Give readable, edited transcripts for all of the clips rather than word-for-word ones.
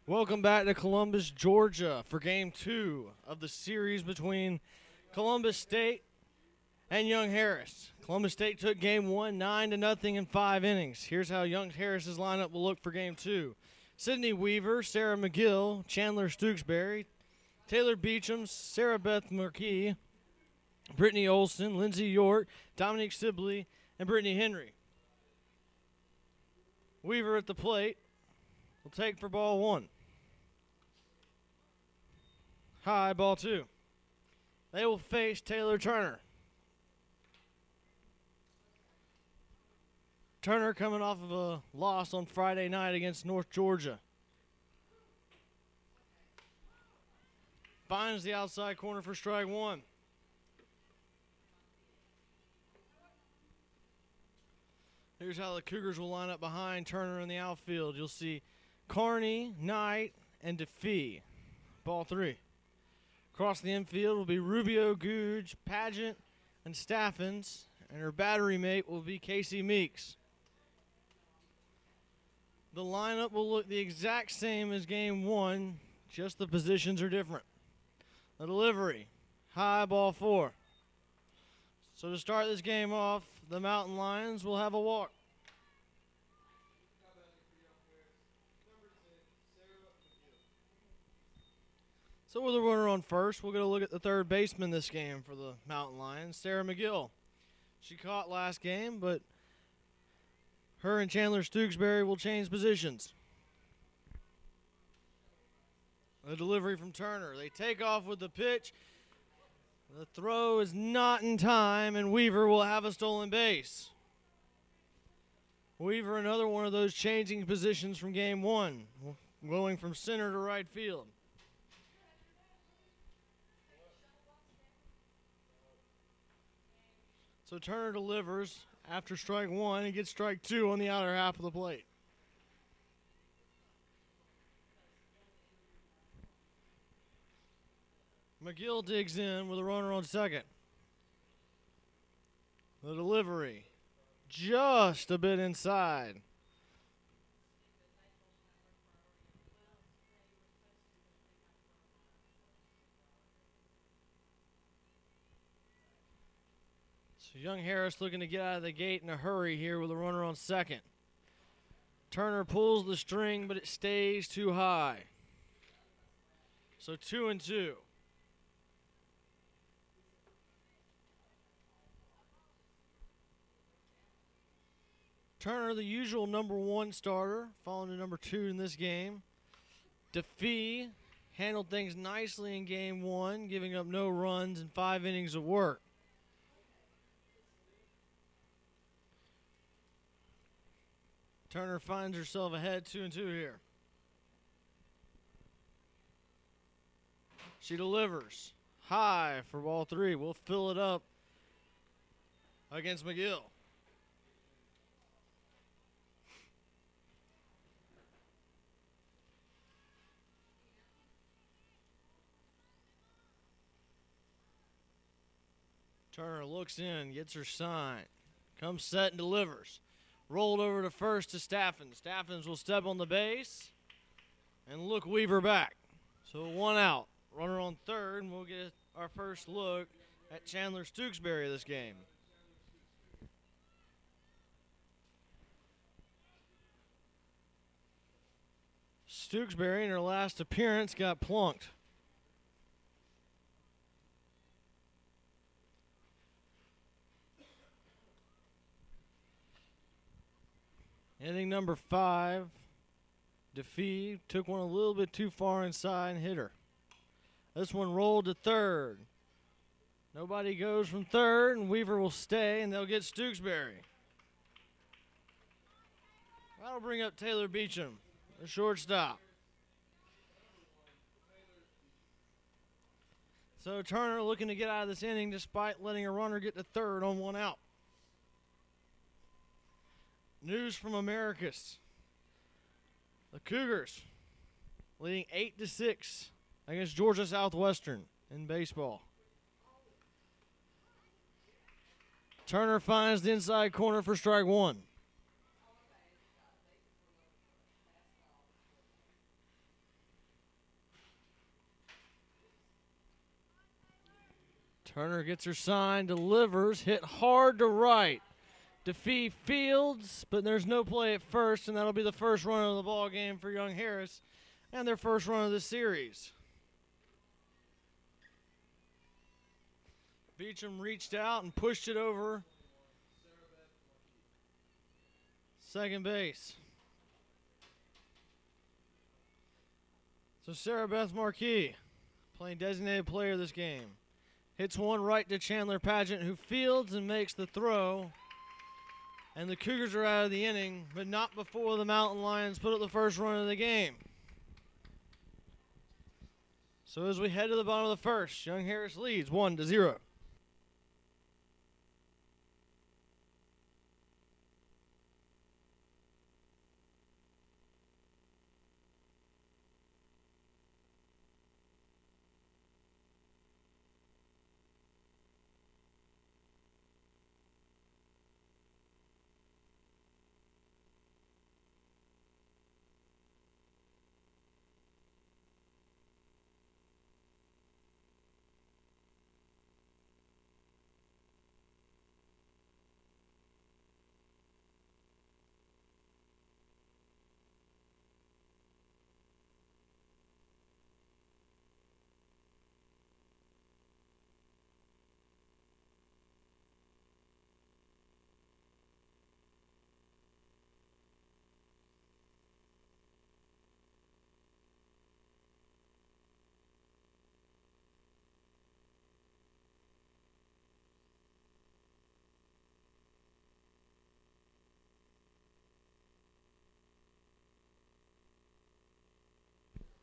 Welcome back to Columbus, Georgia for Game 2 of the series between Columbus State and Young Harris. Columbus State took Game 1 9-0 in 5 innings. Here's how Young Harris's lineup will look for Game 2. Sydney Weaver, Sarah McGill, Chandler Stooksbury, Taylor Beecham, Sarah Beth Marquis, Brittany Olson, Lindsay York, Dominique Sibley, and Brittany Henry. Weaver at the plate will take for ball 1. High, ball 2. They will face Taylor Turner. Turner coming off of a loss on Friday night against North Georgia. Finds the outside corner for strike 1. Here's how the Cougars will line up behind Turner in the outfield. You'll see Carney, Knight, and DeFee. Ball 3. Across the infield will be Rubio, Googe, Pageant, and Staffens, and her battery mate will be Casey Meeks. The lineup will look the exact same as Game 1, just the positions are different. The delivery, high, ball 4. So to start this game off, the Mountain Lions will have a walk. So with a runner on first, we're going to look at the third baseman this game for the Mountain Lions, Sarah McGill. She caught last game, but her and Chandler Stooksbury will change positions. A delivery from Turner. They take off with the pitch. The throw is not in time, and Weaver will have a stolen base. Weaver, another one of those changing positions from Game 1, going from center to right field. So Turner delivers after strike 1 and gets strike 2 on the outer half of the plate. McGill digs in with a runner on second. The delivery just a bit inside. So Young Harris looking to get out of the gate in a hurry here with a runner on second. Turner pulls the string, but it stays too high. So 2-2. Turner, the usual number 1 starter, falling to number 2 in this game. DeFee handled things nicely in Game 1, giving up no runs and 5 innings of work. Turner finds herself ahead 2-2 here. She delivers high for ball 3. We'll fill it up against McGill. Turner looks in, gets her sign, comes set and delivers. Rolled over to first to Staffens. Staffens will step on the base and look Weaver back. So 1 out. Runner on third, and we'll get our first look at Chandler Stooksbury this game. Stooksbury in her last appearance got plunked. Inning number 5, DeFee took one a little bit too far inside and hit her. This one rolled to third. Nobody goes from third, and Weaver will stay, and they'll get Stooksbury. That'll bring up Taylor Beecham, the shortstop. So Turner looking to get out of this inning despite letting a runner get to third on 1 out. News from Americus. The Cougars leading 8-6 against Georgia Southwestern in baseball. Turner finds the inside corner for strike 1. Turner gets her sign, delivers, hit hard to right. DeFee fields, but there's no play at first, and that'll be the first run of the ball game for Young Harris and their first run of the series. Beecham reached out and pushed it over second base. So Sarah Beth Marquis, playing designated player this game, hits one right to Chandler Pageant, who fields and makes the throw. And the Cougars are out of the inning, but not before the Mountain Lions put up the first run of the game. So as we head to the bottom of the first, Young Harris leads 1-0.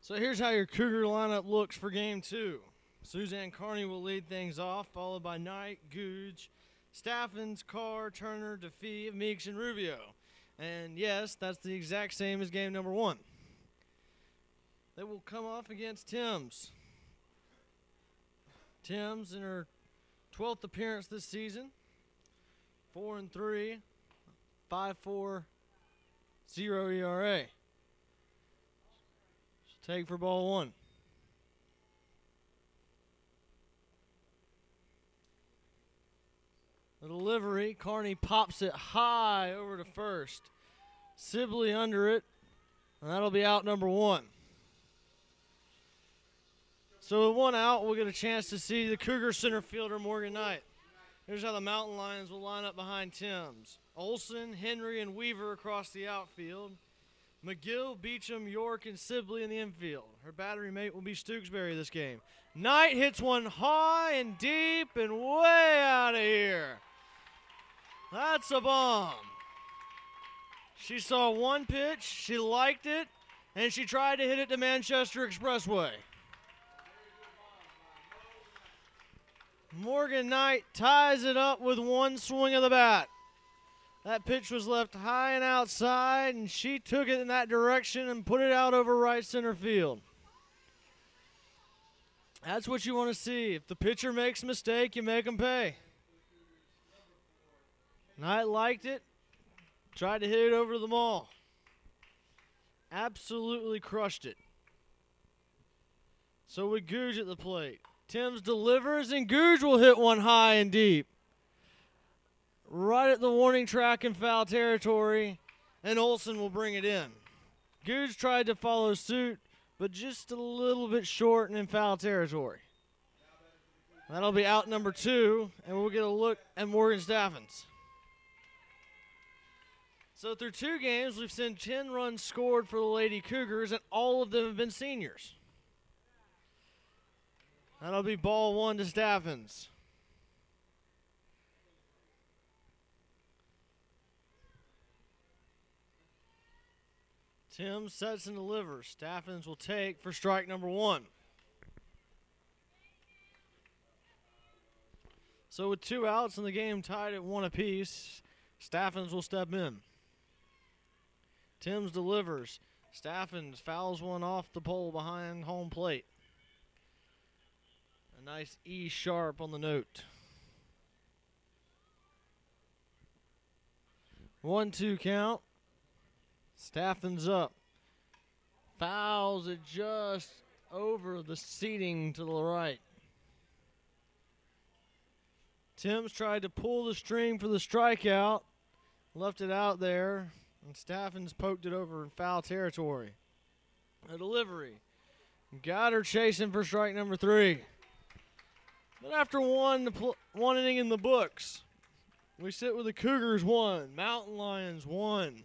So here's how your Cougar lineup looks for game two. Suzanne Carney will lead things off, followed by Knight, Googe, Staffens, Carr, Turner, DeFee, Meeks, and Rubio. And yes, that's the exact same as game number one. They will come off against Timms. Timms in her 12th appearance this season. 4-3, 5.40 ERA. Take for ball one. The delivery, Carney pops it high over to first. Sibley under it, and that'll be out number one. So with one out, we'll get a chance to see the Cougar center fielder, Morgan Knight. Here's how the Mountain Lions will line up behind Timms. Olson, Henry, and Weaver across the outfield. McGill, Beecham, York, and Sibley in the infield. Her battery mate will be Stooksbury this game. Knight hits one high and deep and way out of here. That's a bomb. She saw one pitch, she liked it, and she tried to hit it to Manchester Expressway. Morgan Knight ties it up with one swing of the bat. That pitch was left high and outside, and she took it in that direction and put it out over right center field. That's what you want to see. If the pitcher makes a mistake, you make him pay. Knight liked it, tried to hit it over the mall. Absolutely crushed it. So with Googe at the plate, Timms delivers, and Googe will hit one high and deep. Right at the warning track in foul territory, and Olson will bring it in. Googe tried to follow suit, but just a little bit short and in foul territory. That'll be out number two, and we'll get a look at Morgan Staffens. So through two games, we've seen 10 runs scored for the Lady Cougars, and all of them have been seniors. That'll be ball one to Staffens. Tim sets and delivers. Staffens will take for strike number one. So with two outs and the game tied at one apiece, Staffens will step in. Timms delivers. Staffens fouls one off the pole behind home plate. A nice E sharp on the note. 1-2 count. Staffens up. Fouls it just over the seating to the right. Timms tried to pull the string for the strikeout, left it out there, and Staffens poked it over in foul territory. A delivery. Got her chasing for strike number 3. But after one inning in the books, we sit with the Cougars 1, Mountain Lions 1.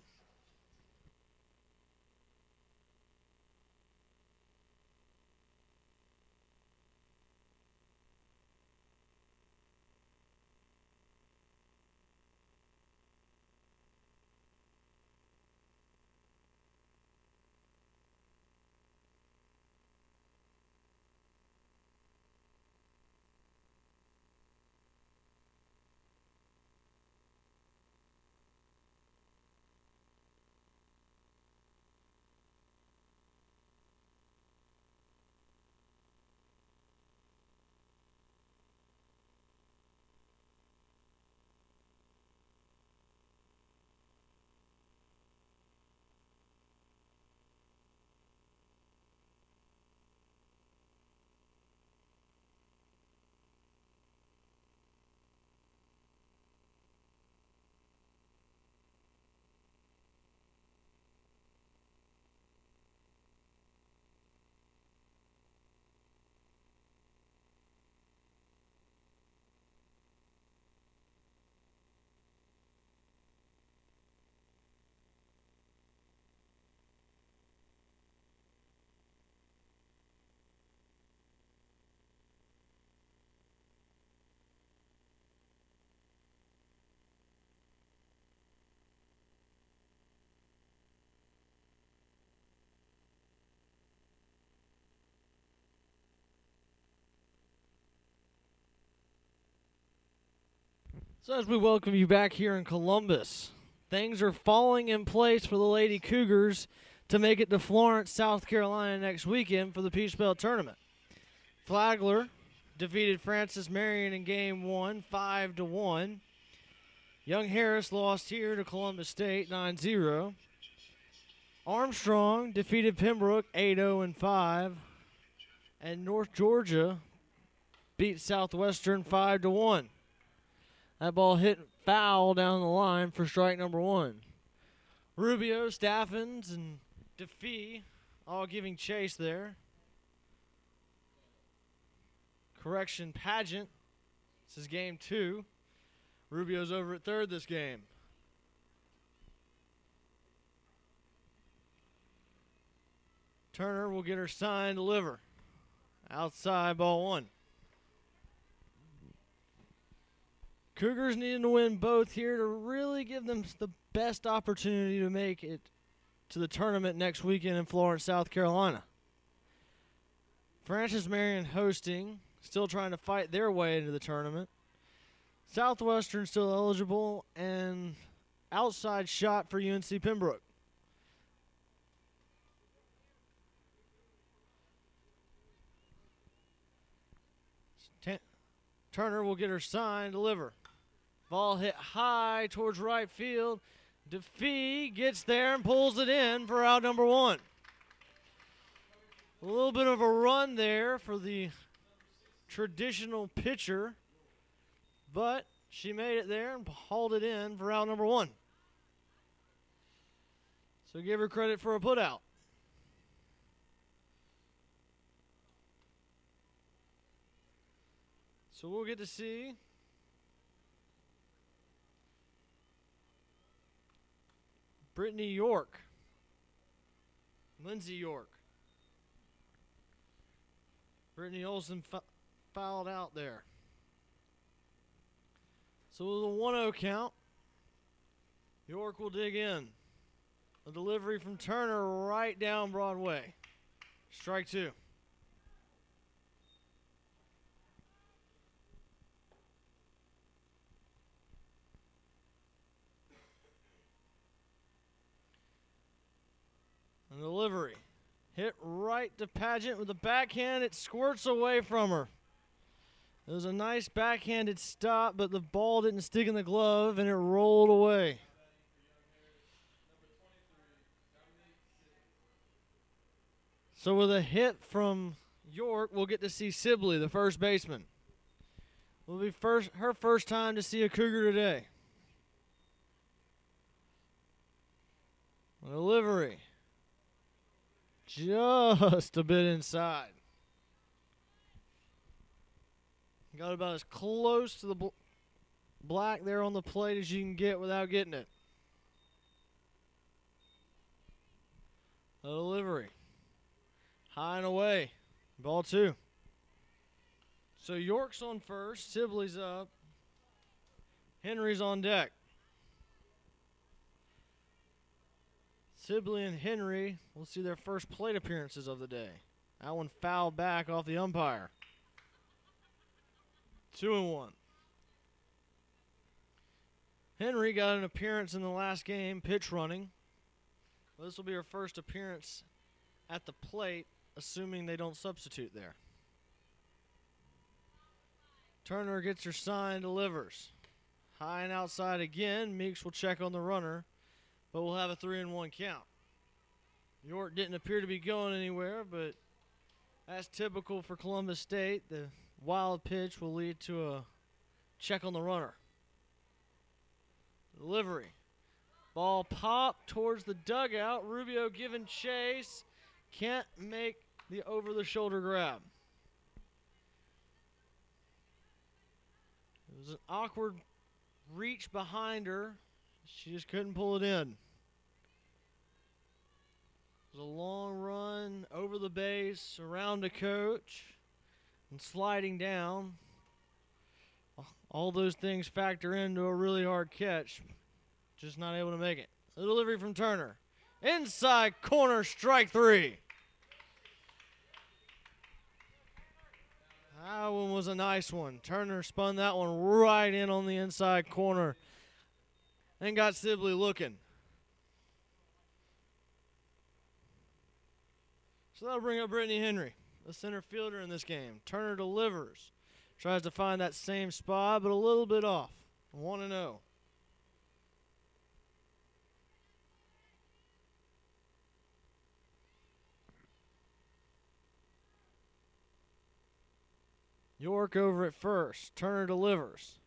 So as we welcome you back here in Columbus, things are falling in place for the Lady Cougars to make it to Florence, South Carolina next weekend for the Peach Belt Tournament. Flagler defeated Francis Marion in Game 1, 5-1. Young Harris lost here to Columbus State, 9-0. Armstrong defeated Pembroke, 8-5. And North Georgia beat Southwestern 5-1. That ball hit foul down the line for strike number 1. Rubio, Staffens, and DeFee all giving chase there. Correction, Pageant. This is game 2. Rubio's over at third this game. Turner will get her sign, deliver. Outside, ball 1. Cougars needing to win both here to really give them the best opportunity to make it to the tournament next weekend in Florence, South Carolina. Francis Marion hosting, still trying to fight their way into the tournament. Southwestern still eligible, and outside shot for UNC Pembroke. Turner will get her sign, deliver. Ball hit high towards right field. DeFee gets there and pulls it in for out number 1. A little bit of a run there for the traditional pitcher, but she made it there and hauled it in for out number 1. So give her credit for a putout. So we'll get to see Brittany York, Lindsay York. Brittany Olsen fouled out there. So with a 1-0 count, York will dig in. A delivery from Turner right down Broadway. Strike 2. And delivery. Hit right to Pageant with a backhand. It squirts away from her. It was a nice backhanded stop, but the ball didn't stick in the glove, and it rolled away. So with a hit from York, we'll get to see Sibley, the first baseman. Will be her first time to see a cougar today. Delivery. Just a bit inside. Got about as close to the black there on the plate as you can get without getting it. The delivery. High and away. Ball 2. So York's on first. Sibley's up. Henry's on deck. Sibley and Henry will see their first plate appearances of the day. That one fouled back off the umpire. 2-1. Henry got an appearance in the last game, pitch running. Well, this will be her first appearance at the plate, assuming they don't substitute there. Turner gets her sign, delivers. High and outside again. Meeks will check on the runner, but we'll have a 3-1 count. York didn't appear to be going anywhere, but that's typical for Columbus State. The wild pitch will lead to a check on the runner. Delivery. Ball popped towards the dugout. Rubio giving chase. Can't make the over-the-shoulder grab. It was an awkward reach behind her. She just couldn't pull it in. It was a long run over the base, around a coach, and sliding down. All those things factor into a really hard catch. Just not able to make it. The delivery from Turner. Inside corner, strike 3. That one was a nice one. Turner spun that one right in on the inside corner and got Sibley looking. So that'll bring up Brittany Henry, the center fielder in this game. Turner delivers. Tries to find that same spot, but a little bit off. 1-0. York over at first. Turner delivers.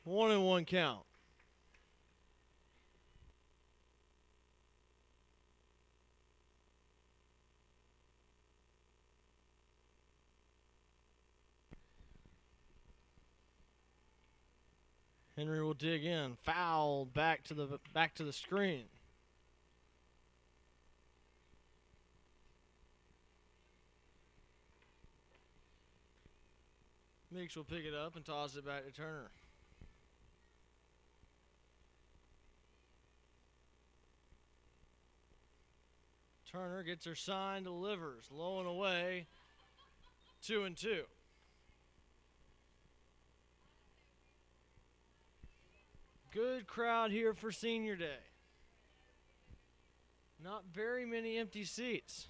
1-1 count. Henry will dig in. Foul back to the screen. Meeks will pick it up and toss it back to Turner. Turner gets her sign, delivers. Low and away. 2-2. Good crowd here for Senior Day. Not very many empty seats.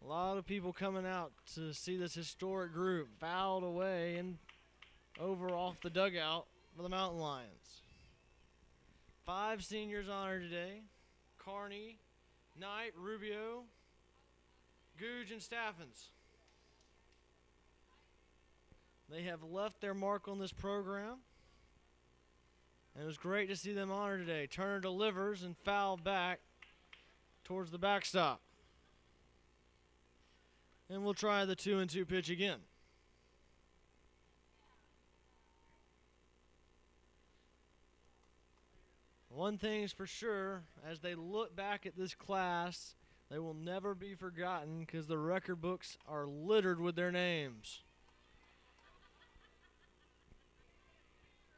A lot of people coming out to see this historic group fouled away and over off the dugout for the Mountain Lions. 5 seniors honored today. Carney, Knight, Rubio, Googe, and Staffens. They have left their mark on this program. And it was great to see them honored today. Turner delivers and fouled back towards the backstop. And we'll try the 2-2 pitch again. One thing is for sure, as they look back at this class, they will never be forgotten because the record books are littered with their names.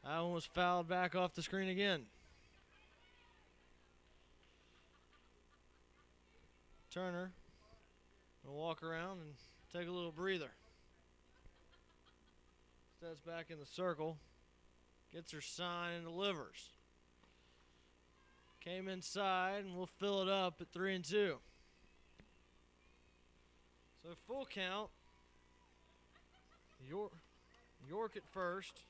That one was fouled back off the screen again. Turner will walk around and take a little breather. Steps back in the circle. Gets her sign and delivers. Came inside and we'll fill it up at 3-2. So full count. York at first.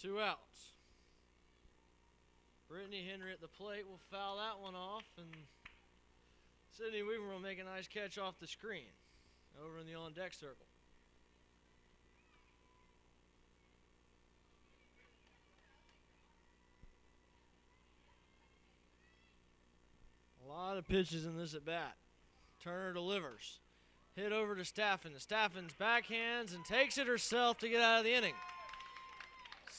2 outs. Brittany Henry at the plate will foul that one off, and Sydney Weaver will make a nice catch off the screen over in the on-deck circle. A lot of pitches in this at bat. Turner delivers. Hit over to Staffen. Staffen's backhands and takes it herself to get out of the inning.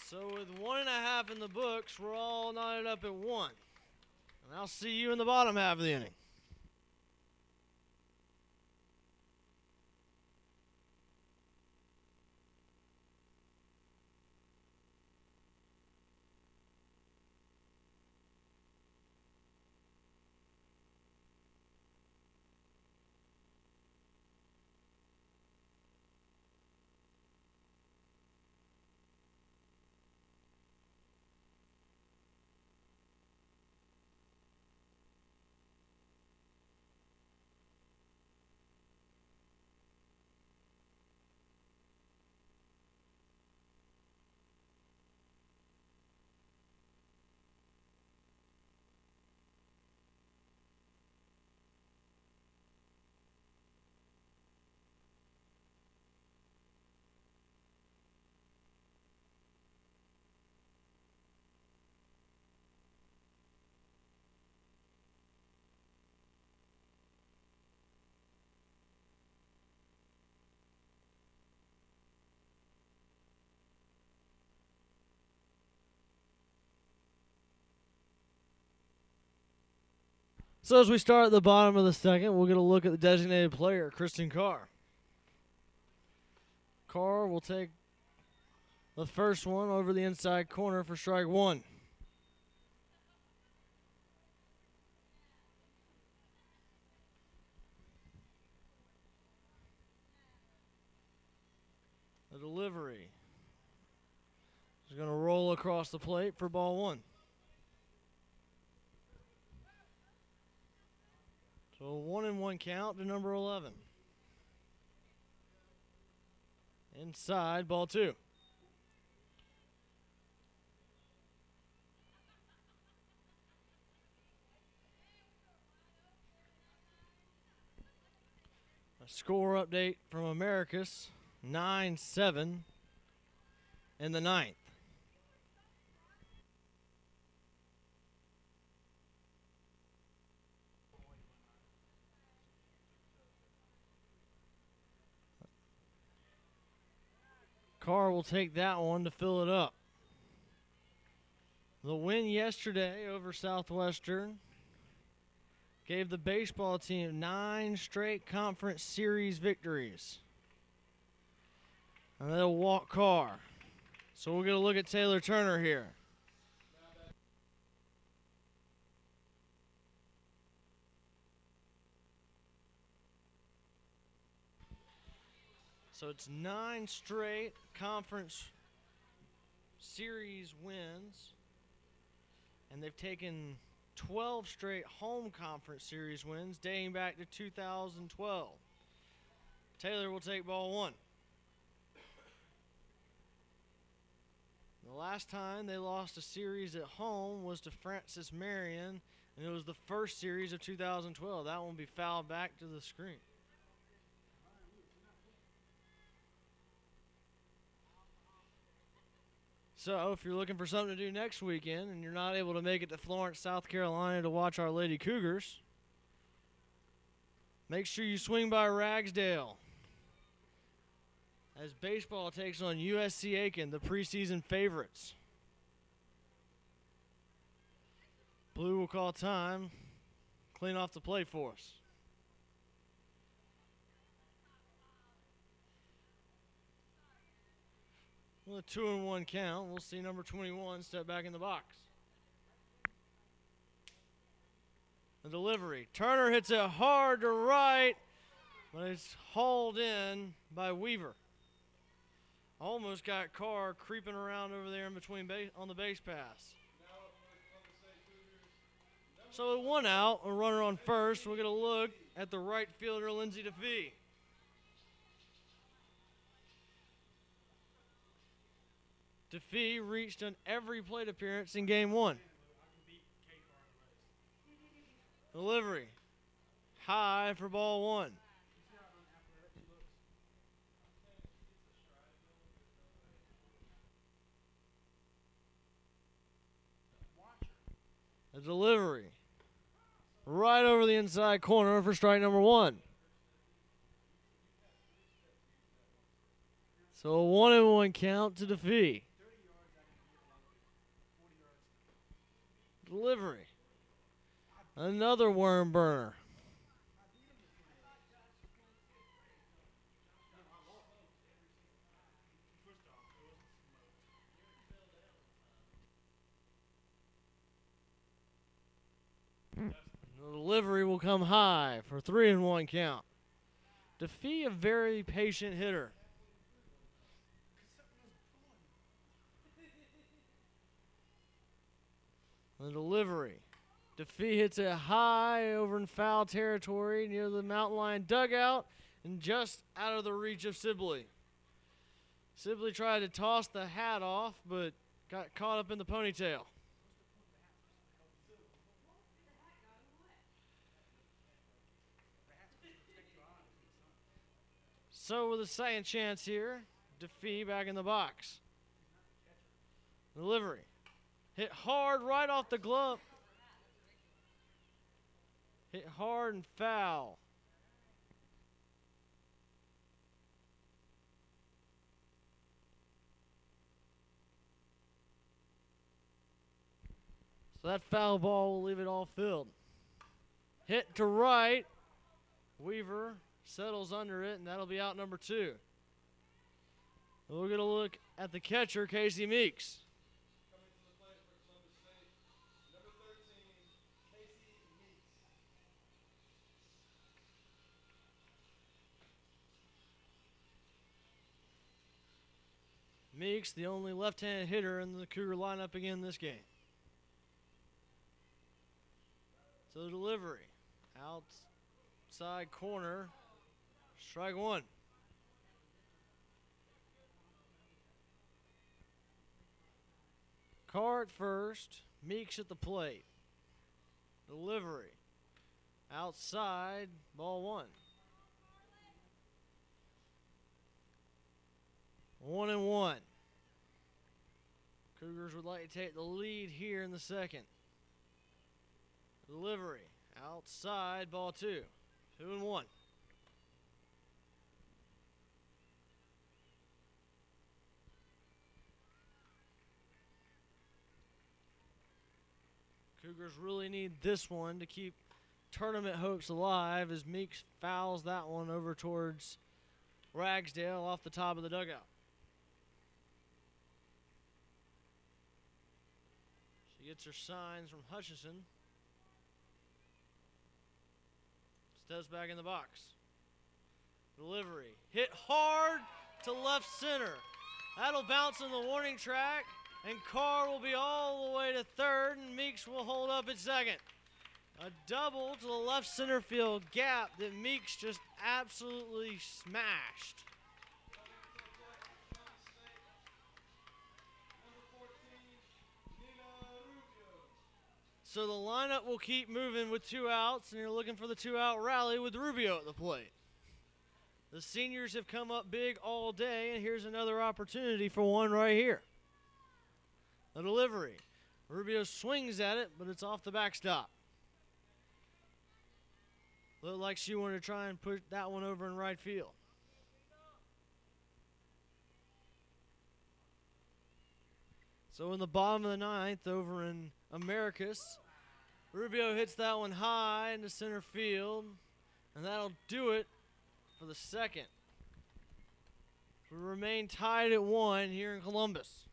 So with 1.5 in the books, we're all knotted up at 1. And I'll see you in the bottom half of the inning. So as we start at the bottom of the second, we'll get a look at the designated player, Kristen Carr. Carr will take the first one over the inside corner for strike 1. The delivery is going to roll across the plate for ball 1. So a 1-1 count to number 11. Inside, ball 2. A score update from Americus, 9-7 in the 9th. Carr will take that one to fill it up. The win yesterday over Southwestern gave the baseball team 9 straight conference series victories. And they'll walk Carr. So we're going to look at Taylor Turner here. So it's 9 straight conference series wins. And they've taken 12 straight home conference series wins dating back to 2012. Taylor will take ball 1. The last time they lost a series at home was to Francis Marion, and it was the first series of 2012. That one will be fouled back to the screen. So if you're looking for something to do next weekend and you're not able to make it to Florence, South Carolina to watch our Lady Cougars, make sure you swing by Ragsdale as baseball takes on USC Aiken, the preseason favorites. Blue will call time, clean off the plate for us. With a 2-1 count, we'll see number 21 step back in the box. The delivery. Turner hits it hard to right, but it's hauled in by Weaver. Almost got Carr creeping around over there in between on the base pass. So with 1 out, a runner on first, we're going to look at the right fielder, Lindsey DeFee. DeFee reached on every plate appearance in Game 1. Delivery. high for ball one. A delivery right over the inside corner for strike number one. So a 1-1 count to defeat. Delivery. Another worm burner. The delivery will come high for 3-1 count. Defee, a very patient hitter. The delivery. Defee hits it high over in foul territory near the Mountain Lion dugout and just out of the reach of Sibley. Sibley tried to toss the hat off, but got caught up in the ponytail. So with a second chance here, Defee back in the box. Delivery. Hit hard right off the glove. Hit hard and foul. So that foul ball will leave it all filled. Hit to right. Weaver settles under it, and that'll be out number two. We're going to look at the catcher, Casey Meeks. Coming to the plate for Columbus State, number 13, Casey Meeks. Meeks, the only left-handed hitter in the Cougar lineup again this game. So the delivery. Outside corner. Strike one. Carr at first. Meeks at the plate. Delivery. Outside. Ball one. 1-1. Cougars would like to take the lead here in the second. Delivery. Outside. Ball two. 2-1. Cougars really need this one to keep tournament hopes alive as Meeks fouls that one over towards Ragsdale off the top of the dugout. She gets her signs from Hutchison. Steps back in the box. Delivery. Hit hard to left center. That'll bounce on the warning track, and Carr will be all the way to third, and Meeks will hold up at second. A double to the left center field gap that Meeks just absolutely smashed. So the lineup will keep moving with 2 outs, and you're looking for the 2-out rally with Rubio at the plate. The seniors have come up big all day, and here's another opportunity for one right here. The delivery. Rubio swings at it, but it's off the backstop. Looked like she wanted to try and put that one over in right field. So in the bottom of the ninth, over in Americus, Rubio hits that one high into center field, and that'll do it for the second. We remain tied at 1 here in Columbus.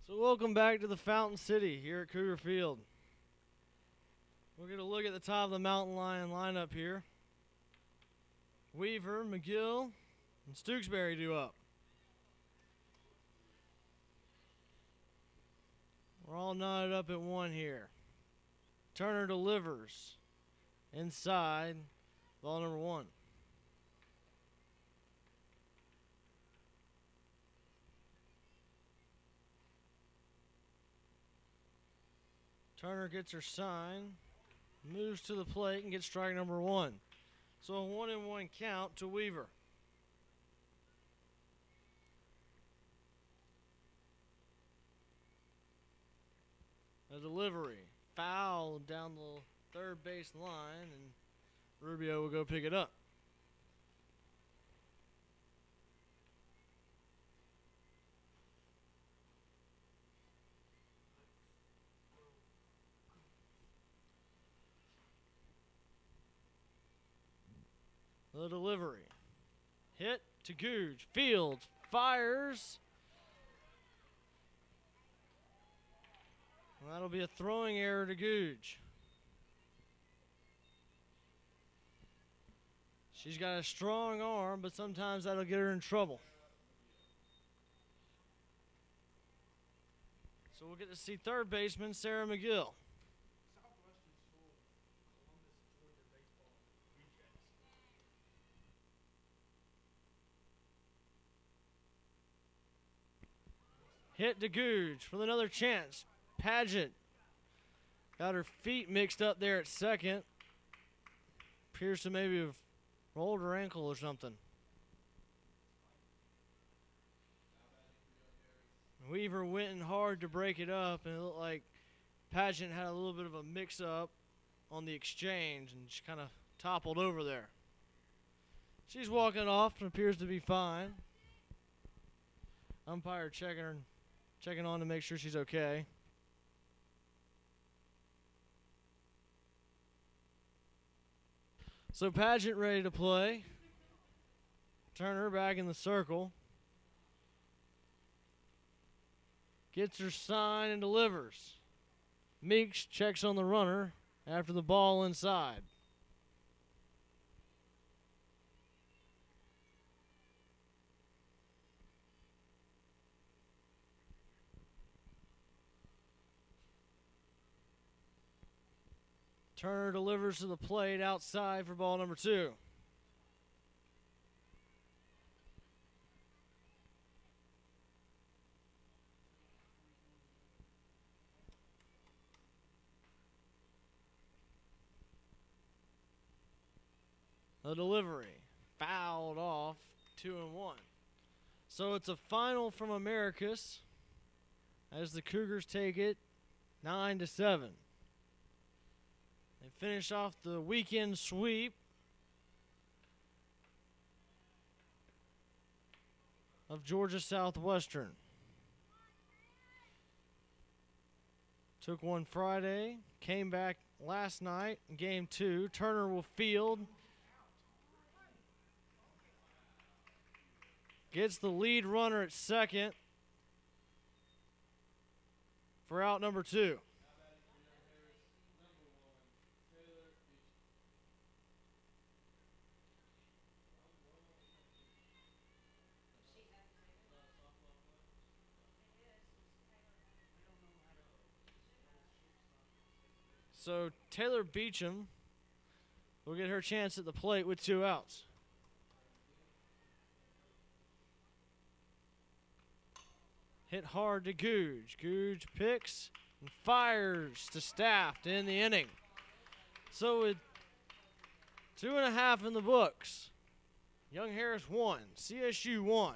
So welcome back to the Fountain City here at Cougar Field. We're going to look at the top of the Mountain Lion lineup here. Weaver, McGill, and Stooksbury due up. We're all knotted up at one here. Turner delivers. Inside, ball number 1. Turner gets her sign, moves to the plate, and gets strike number 1. So a 1-1 count to Weaver. A delivery, foul down the third base line, and Rubio will go pick it up. The delivery. Hit to Googe. Fields fires. Well, that'll be a throwing error to Googe. She's got a strong arm, but sometimes that'll get her in trouble. So we'll get to see third baseman Sarah McGill. Hit to Googe with another chance. Paget got her feet mixed up there at second. Appears to maybe have rolled her ankle or something. Weaver went in hard to break it up, and it looked like Paget had a little bit of a mix-up on the exchange, and she kind of toppled over there. She's walking off and appears to be fine. Umpire checking on to make sure she's okay. So Paget ready to play. Turner back in the circle. Gets her sign and delivers. Meeks checks on the runner after the ball inside. Turner delivers to the plate outside for ball number 2. The delivery fouled off, 2-1. So it's a final from Americus as the Cougars take it 9-7. They finish off the weekend sweep of Georgia Southwestern. Took one Friday, came back last night in game 2. Turner will field. Gets the lead runner at second for out number 2. So Taylor Beecham will get her chance at the plate with 2 outs. Hit hard to Googe. Googe picks and fires to Staff to end the inning. So with 2.5 in the books, Young Harris won. CSU won.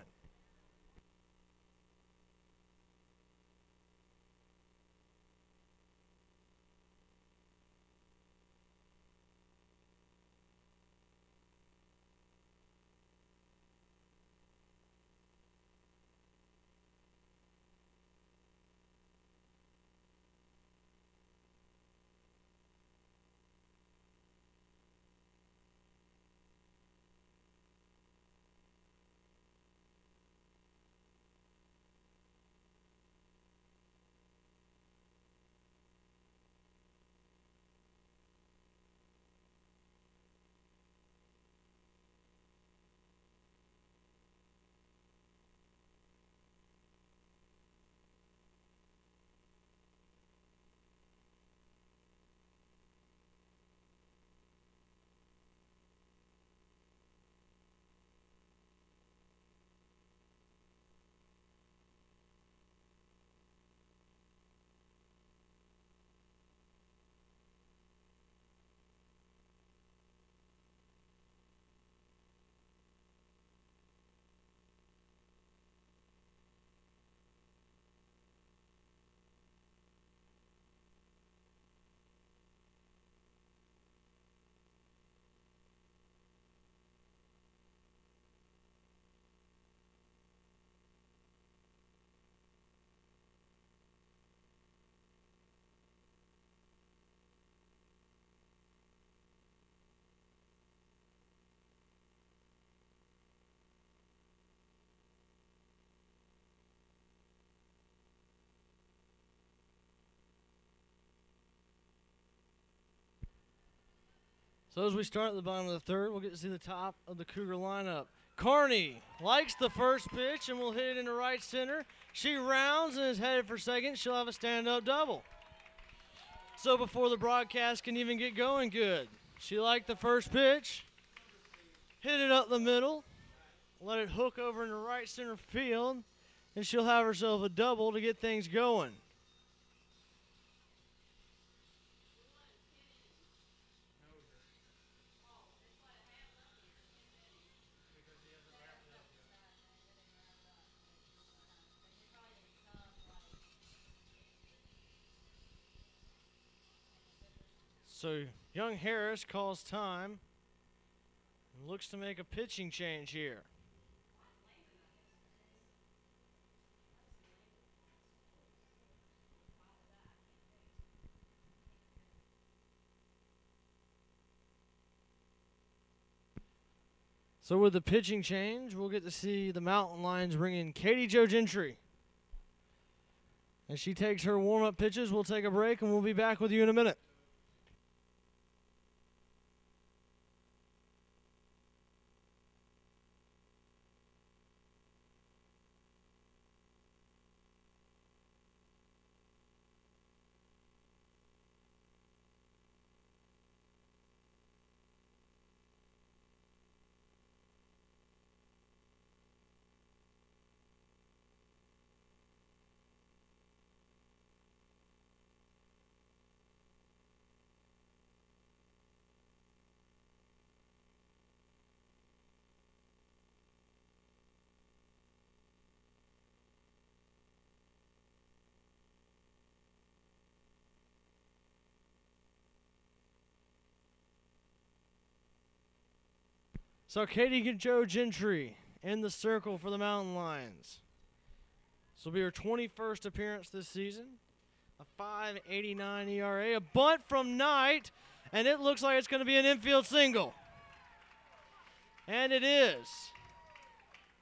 So as we start at the bottom of the third, we'll get to see the top of the Cougar lineup. Carney likes the first pitch and will hit it into right center. She rounds and is headed for second. She'll have a stand-up double. So before the broadcast can even get going good, she liked the first pitch, hit it up the middle, let it hook over into right center field, and she'll have herself a double to get things going. So young Harris calls time and looks to make a pitching change here. So with the pitching change, we'll get to see the Mountain Lions bring in Katie Jo Gentry. As she takes her warm-up pitches, we'll take a break and we'll be back with you in a minute. So Katie Jo Gentry in the circle for the Mountain Lions. This will be her 21st appearance this season. A .589 ERA, a bunt from Knight, and it looks like it's going to be an infield single. And it is.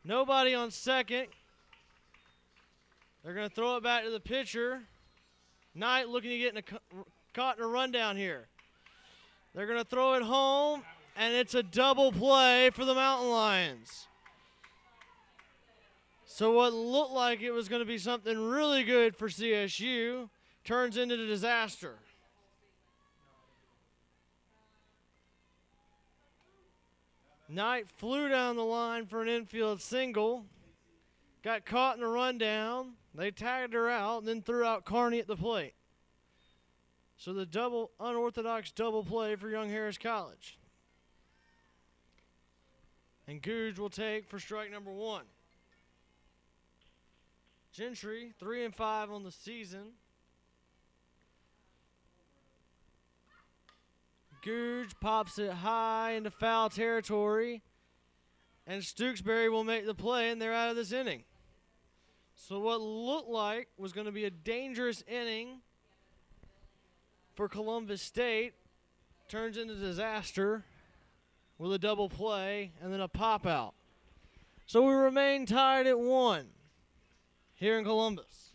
Nobody on second. They're going to throw it back to the pitcher. Knight looking to get caught in a rundown here. They're going to throw it home. And it's a double play for the Mountain Lions. So what looked like it was going to be something really good for CSU turns into a disaster. Knight flew down the line for an infield single. Got caught in a rundown. They tagged her out and then threw out Carney at the plate. So the unorthodox double play for Young Harris College. And Googe will take for strike number one. Gentry, 3-5 on the season. Googe pops it high into foul territory. And Stooksbury will make the play, and they're out of this inning. So what looked like was going to be a dangerous inning for Columbus State turns into disaster with a double play and then a pop out. So we remain tied at 1 here in Columbus.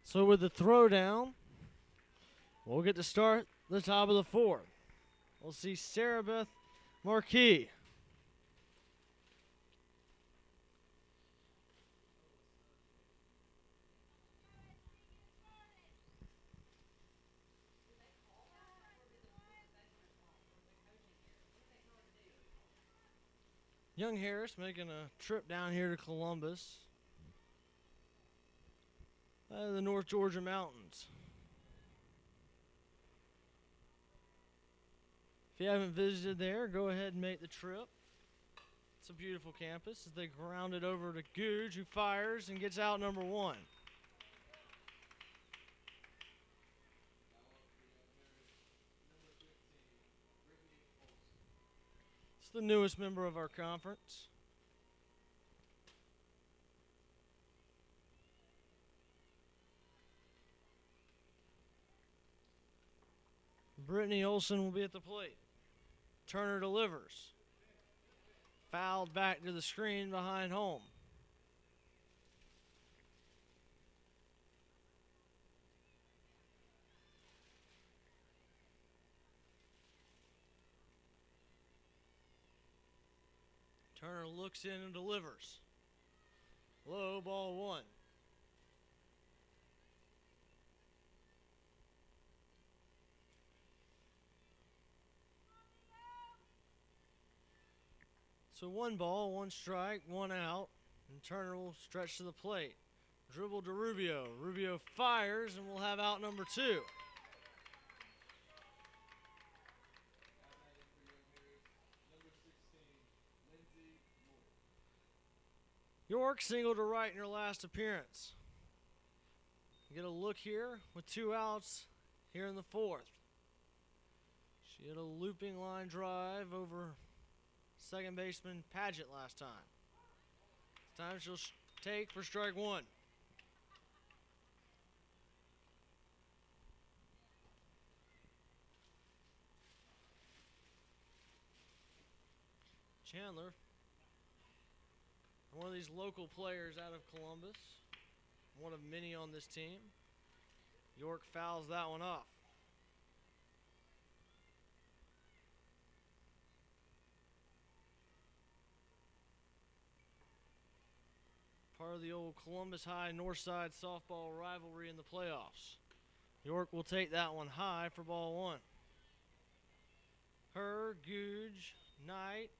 So with the throwdown, we'll get to start the top of the fourth. We'll see Sarah Beth Marquis. Young Harris making a trip down here to Columbus. The North Georgia mountains. If you haven't visited there, go ahead and make the trip. It's a beautiful campus as they ground it over to Googe, who fires and gets out number one. It's the newest member of our conference. Brittany Olson will be at the plate. Turner delivers. Fouled back to the screen behind home. Turner looks in and delivers. Low, ball one. So 1 ball, 1 strike, 1 out, and Turner will stretch to the plate. Dribble to Rubio. Rubio fires, and we'll have out number 2. York singled to right in her last appearance. Get a look here with 2 outs here in the fourth. She had a looping line drive over second baseman Paget last time. This time she'll take for strike 1. Chandler, one of these local players out of Columbus, one of many on this team. York fouls that one off. Part of the old Columbus High Northside softball rivalry in the playoffs. York will take that one high for ball 1. Her, Googe, Knight,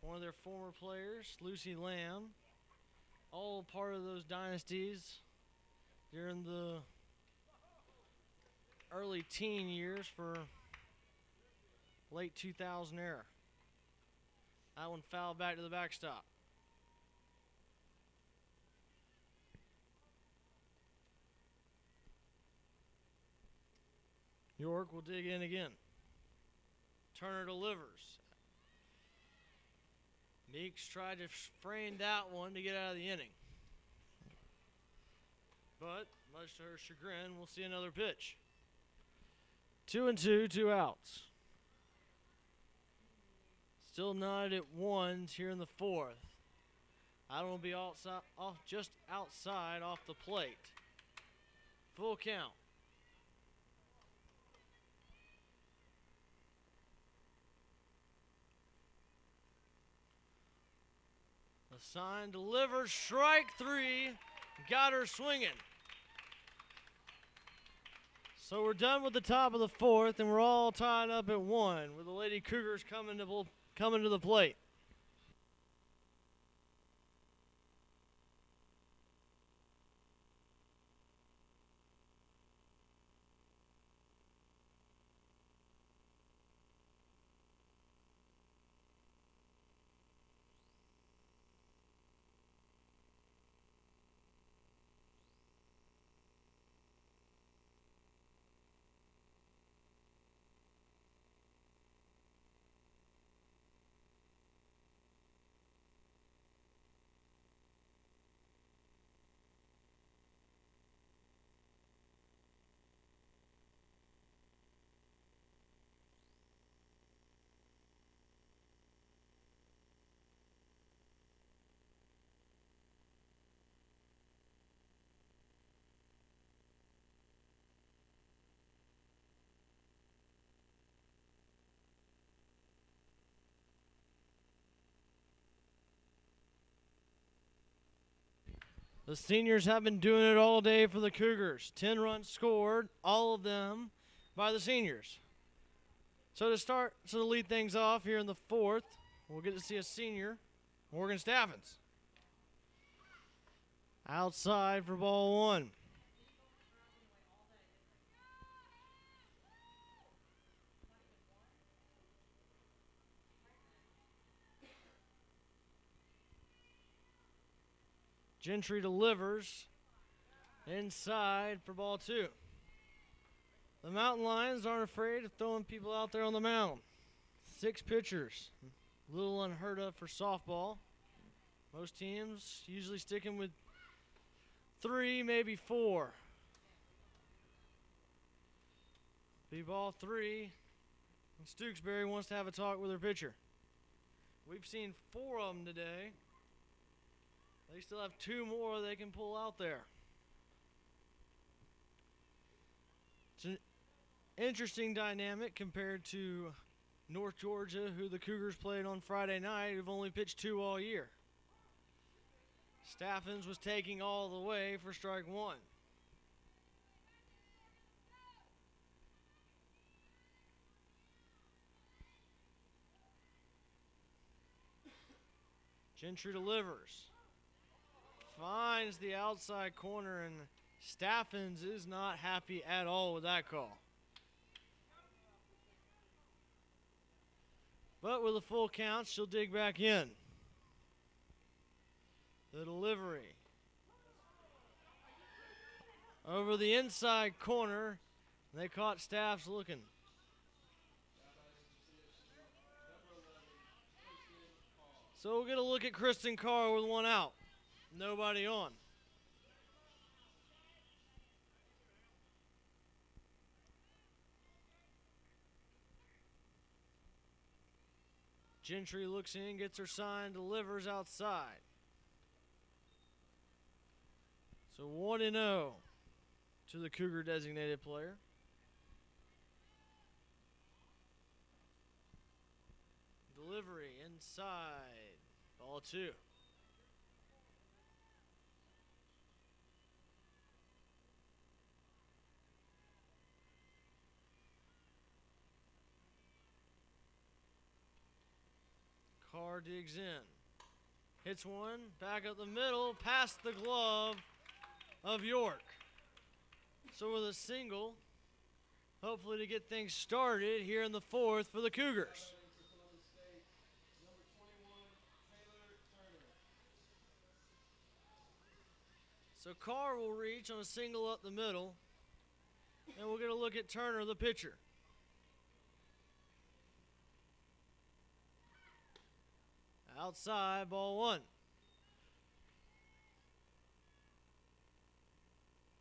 one of their former players, Lucy Lamb, all part of those dynasties during the early teen years for late 2000 era. That one fouled back to the backstop. York will dig in again. Turner delivers. Meeks tried to frame that one to get out of the inning. But, much to her chagrin, we'll see another pitch. 2-2, 2 outs. Still knotted at ones here in the fourth. I don't want to be outside, just outside off the plate. Full count. The sign delivers, strike 3, got her swinging. So we're done with the top of the fourth, and we're all tied up at 1 with the Lady Cougars coming to the plate. The seniors have been doing it all day for the Cougars. 10 runs scored, all of them by the seniors. So to lead things off here in the fourth, we'll get to see a senior, Morgan Staffens. Outside for ball one. Gentry delivers inside for ball two. The Mountain Lions aren't afraid of throwing people out there on the mound. 6 pitchers, a little unheard of for softball. Most teams usually sticking with 3, maybe 4. Be ball 3, and Stooksbury wants to have a talk with her pitcher. We've seen 4 of them today. They still have 2 more they can pull out there. It's an interesting dynamic compared to North Georgia, who the Cougars played on Friday night, who've only pitched 2 all year. Staffens was taking all the way for strike 1. Gentry delivers. Finds the outside corner, and Staffens is not happy at all with that call. But with a full count, she'll dig back in. The delivery. Over the inside corner, they caught Staffs looking. So we'll get a look at Kristen Carr with 1 out. Nobody on. Gentry looks in, gets her sign, delivers outside. So 1-0 to the Cougar designated player. Delivery inside. Ball 2. Carr digs in. Hits one, back up the middle, past the glove of York. So with a single, hopefully to get things started here in the fourth for the Cougars. So Carr will reach on a single up the middle, and we'll get a look at Turner, the pitcher. Outside, ball 1.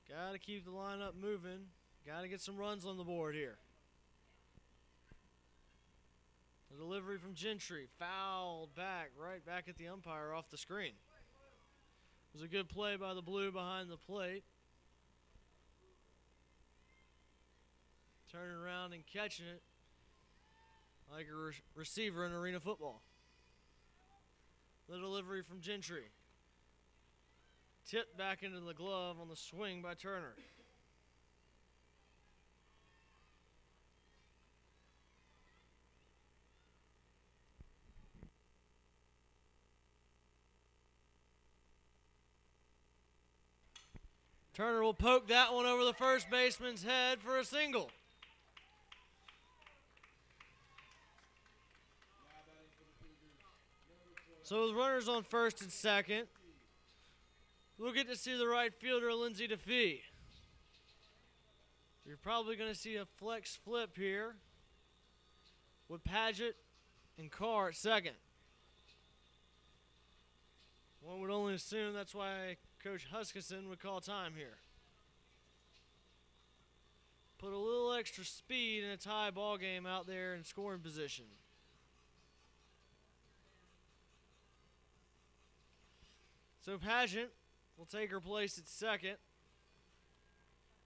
Got to keep the lineup moving. Got to get some runs on the board here. The delivery from Gentry, fouled back, right back at the umpire off the screen. It was a good play by the Blue behind the plate. Turning around and catching it like a receiver in arena football. The delivery from Gentry. Tipped back into the glove on the swing by Turner. Turner will poke that one over the first baseman's head for a single. So with runners on first and second, we'll get to see the right fielder, Lindsay DeFee. You're probably going to see a flex flip here with Paget and Carr at second. One would only assume that's why Coach Huskisson would call time here. Put a little extra speed in a tie ball game out there in scoring position. So Paget will take her place at second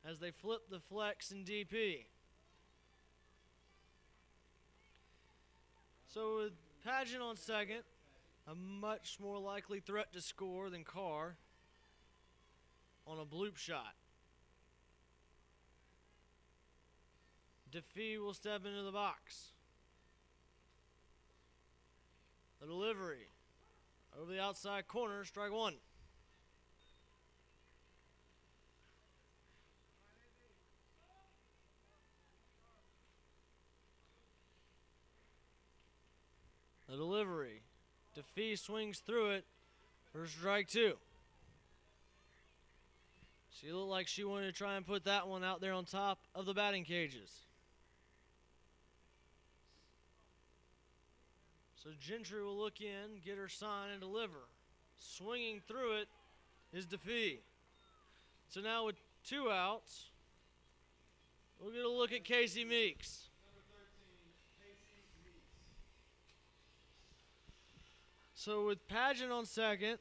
as they flip the flex and DP. So with Paget on second, a much more likely threat to score than Carr. on a bloop shot. Defee will step into the box. The delivery over the outside corner, strike one. The delivery. Defee swings through it for strike two. She looked like she wanted to try and put that one out there on top of the batting cages. So Gentry will look in, get her sign, and deliver. Swinging through it is Defee. So now with 2 outs, we'll get a look at Casey Meeks. So with Pageant on second,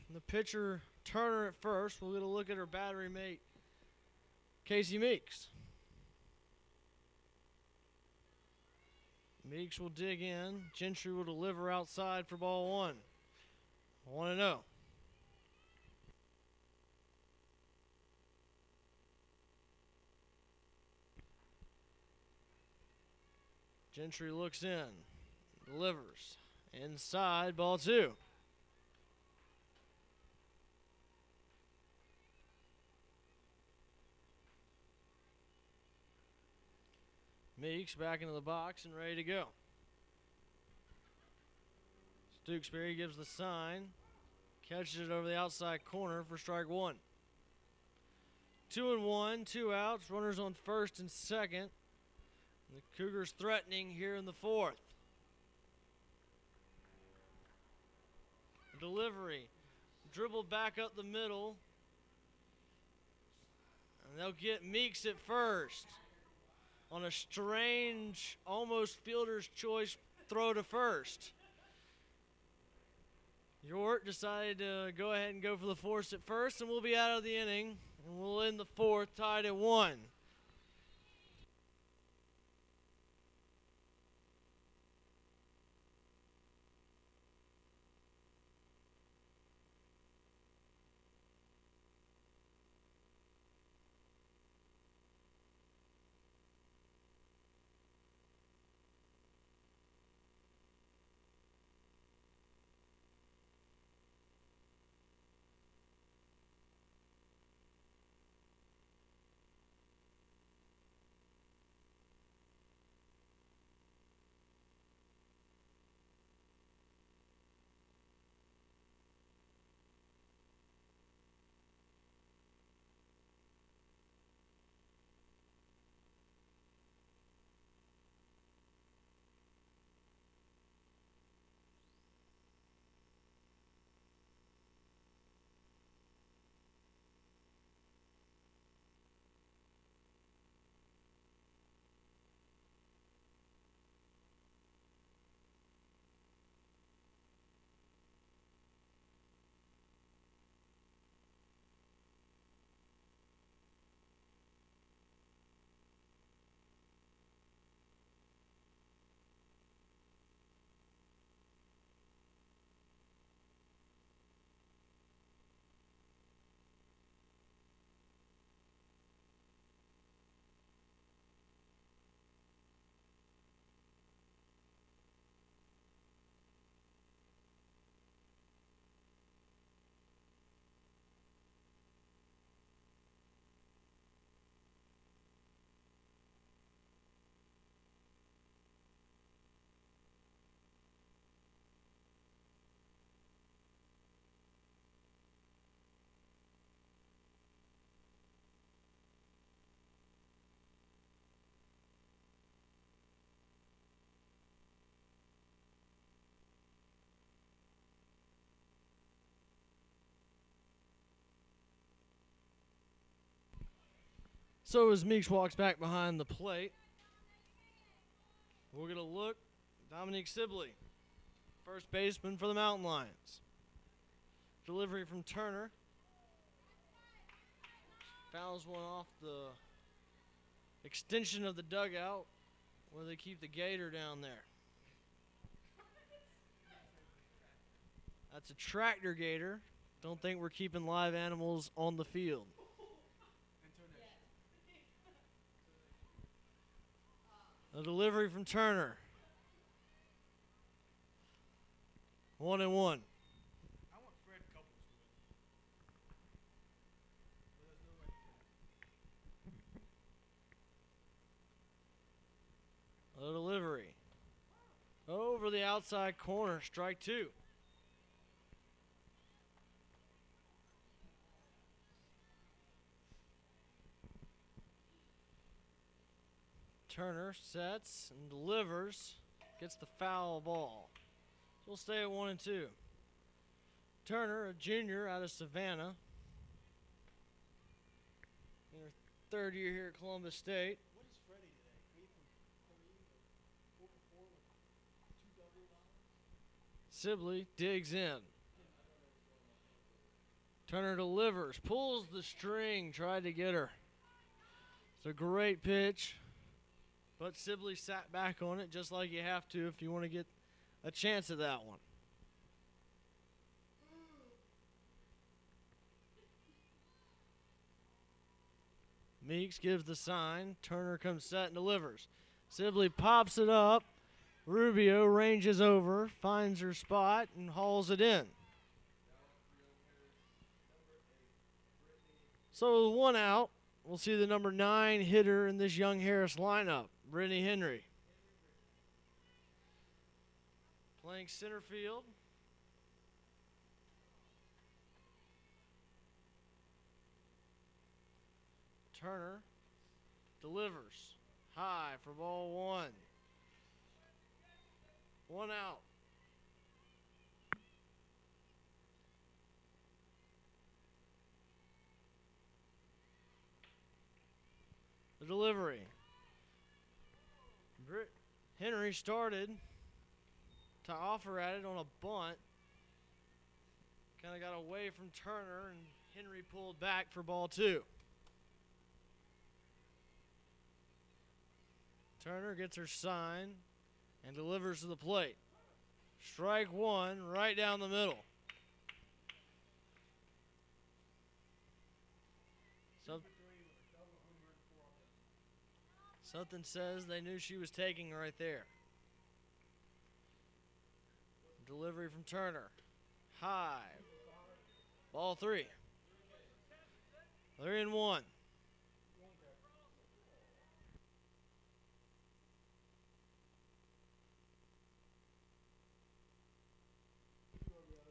and the pitcher Turner at first, we'll get a look at her battery mate, Casey Meeks. Meeks will dig in. Gentry will deliver outside for ball one. 1-0. Gentry looks in, delivers. Inside, ball two. Meeks back into the box and ready to go. Stewksbury gives the sign. Catches it over the outside corner for strike one. 2-1, 2 outs. Runners on first and second. And the Cougars threatening here in the fourth. Delivery. Dribble back up the middle. And they'll get Meeks at first on a strange, almost fielder's choice throw to first. York decided to go ahead and go for the force at first, and we'll be out of the inning. And we'll end the fourth tied at 1. So as Meeks walks back behind the plate, we're going to look. Dominique Sibley, first baseman for the Mountain Lions. Delivery from Turner. Fouls one off the extension of the dugout where they keep the gator down there. That's a tractor gator. Don't think we're keeping live animals on the field. A delivery from Turner. 1-1. I want Fred Couples to win. A delivery. Over the outside corner. Strike 2. Turner sets and delivers. Gets the foul ball. So we'll stay at 1-2. Turner, a junior out of Savannah. In her third year here at Columbus State. What is Freddie today? 8 from 3, 4 for 4 with 2 double dollars? Sibley digs in. Turner delivers, pulls the string, tried to get her. It's a great pitch, but Sibley sat back on it just like you have to if you want to get a chance at that one. Meeks gives the sign. Turner comes set and delivers. Sibley pops it up. Rubio ranges over, finds her spot, and hauls it in. So with 1 out, we'll see the number 9 hitter in this Young Harris lineup, Brittany Henry. Playing center field. Turner delivers high for ball 1. 1 out. The delivery. Henry started to offer at it on a bunt. Kind of got away from Turner, and Henry pulled back for ball 2. Turner gets her sign and delivers to the plate. Strike 1 right down the middle. Something says they knew she was taking right there. Delivery from Turner. High. Ball 3. 3-1.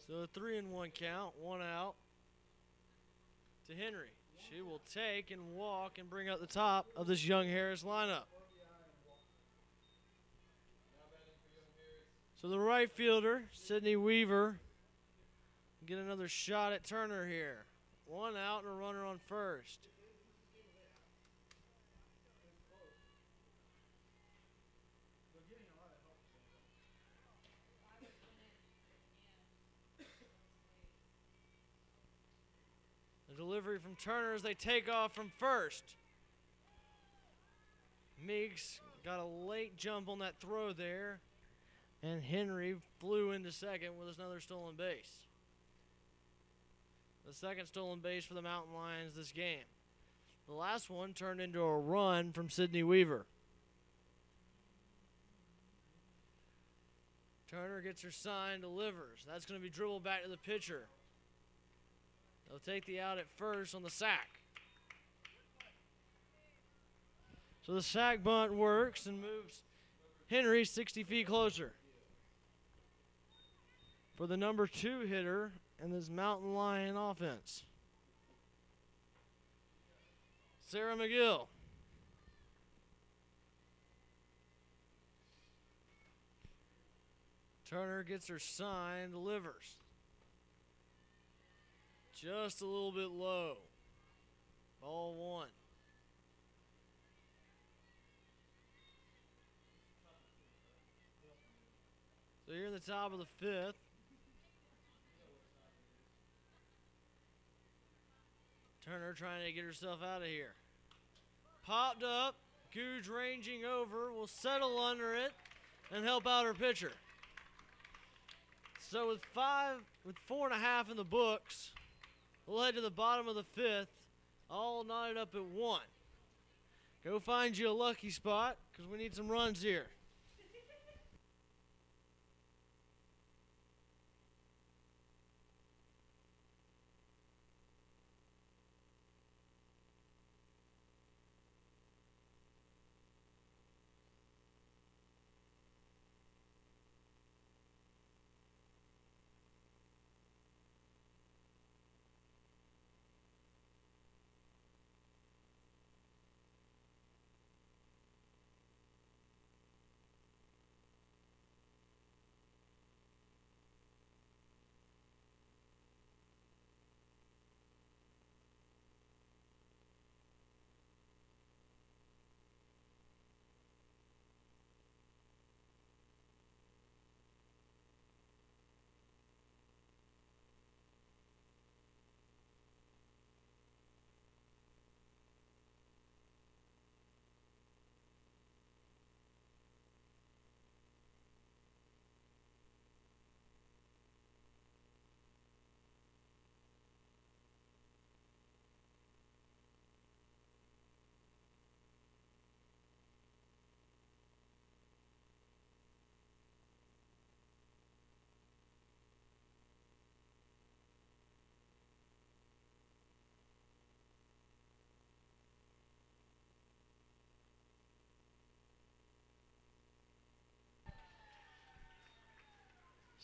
So a 3-1 count, 1 out to Henry. She will take and walk and bring up the top of this Young Harris lineup. So the right fielder, Sydney Weaver, get another shot at Turner here. 1 out and a runner on first. The delivery from Turner as they take off from first. Meeks got a late jump on that throw there, and Henry flew into second with another stolen base. The second stolen base for the Mountain Lions this game. The last one turned into a run from Sydney Weaver. Turner gets her sign, delivers. That's going to be dribbled back to the pitcher. They'll take the out at first on the sack. So the sack bunt works and moves Henry 60 feet closer. For the number 2 hitter in this Mountain Lion offense, Sarah McGill. Turner gets her sign, delivers. Just a little bit low. Ball 1. So you're in the top of the 5th. Turner trying to get herself out of here. Popped up. Googe ranging over. Will settle under it and help out her pitcher. So with 4.5 in the books, We'll head to the bottom of the fifth, all knotted up at 1. Go find you a lucky spot, because we need some runs here.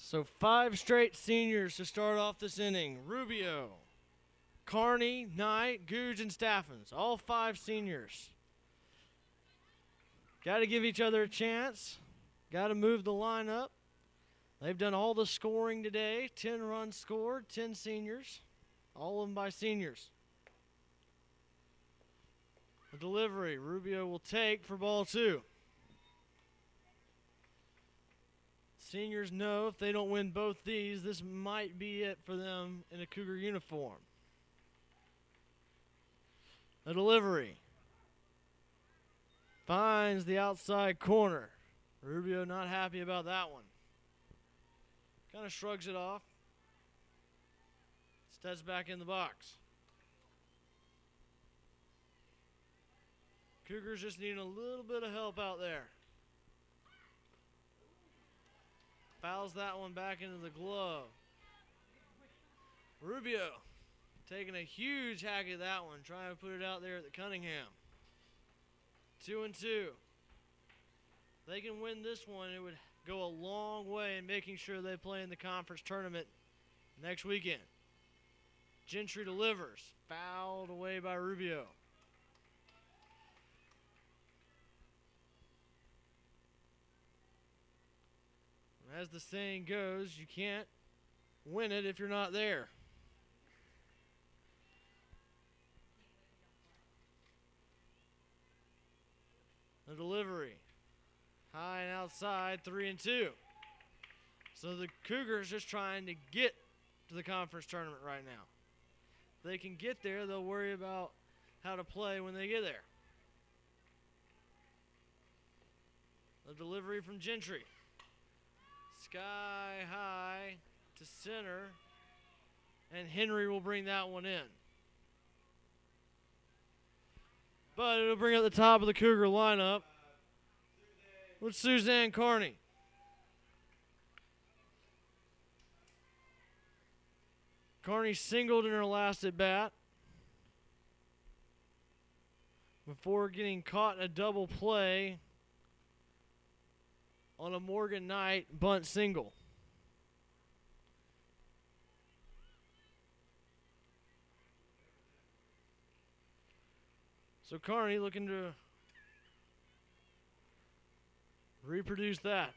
So 5 straight seniors to start off this inning. Rubio, Carney, Knight, Googe, and Staffens. All 5 seniors. Got to give each other a chance. Got to move the line up. They've done all the scoring today. 10 runs scored, 10 seniors. All of them by seniors. The delivery, Rubio will take for ball 2. Seniors know if they don't win both these, this might be it for them in a Cougar uniform. The delivery finds the outside corner. Rubio not happy about that one. Kind of shrugs it off. Steps back in the box. Cougars just need a little bit of help out there. Fouls that one back into the glove. Rubio taking a huge hack at that one, trying to put it out there at the Cunningham. 2-2. They can win this one, it would go a long way in making sure they play in the conference tournament next weekend. Gentry delivers, fouled away by Rubio. As the saying goes, you can't win it if you're not there. The delivery, high and outside, 3-2. So the Cougars just trying to get to the conference tournament right now. If they can get there, they'll worry about how to play when they get there. The delivery from Gentry. Sky high to center, and Henry will bring that one in. But it'll bring up the top of the Cougar lineup with Suzanne Carney. Carney singled in her last at bat before getting caught in a double play on a Morgan Knight bunt single. So Carney looking to reproduce that.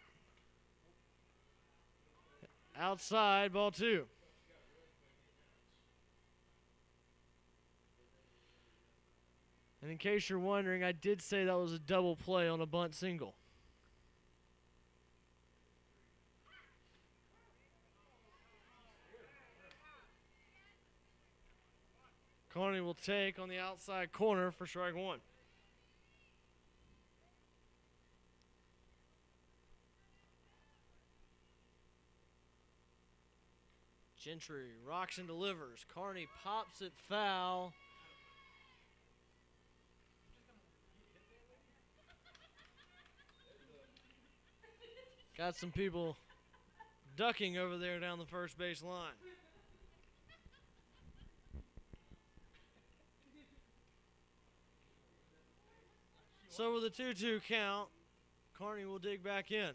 Outside, ball 2. And in case you're wondering, I did say that was a double play on a bunt single. Carney will take on the outside corner for strike 1. Gentry rocks and delivers. Carney pops it foul. Got some people ducking over there down the first base line. So with a 2-2 count, Carney will dig back in.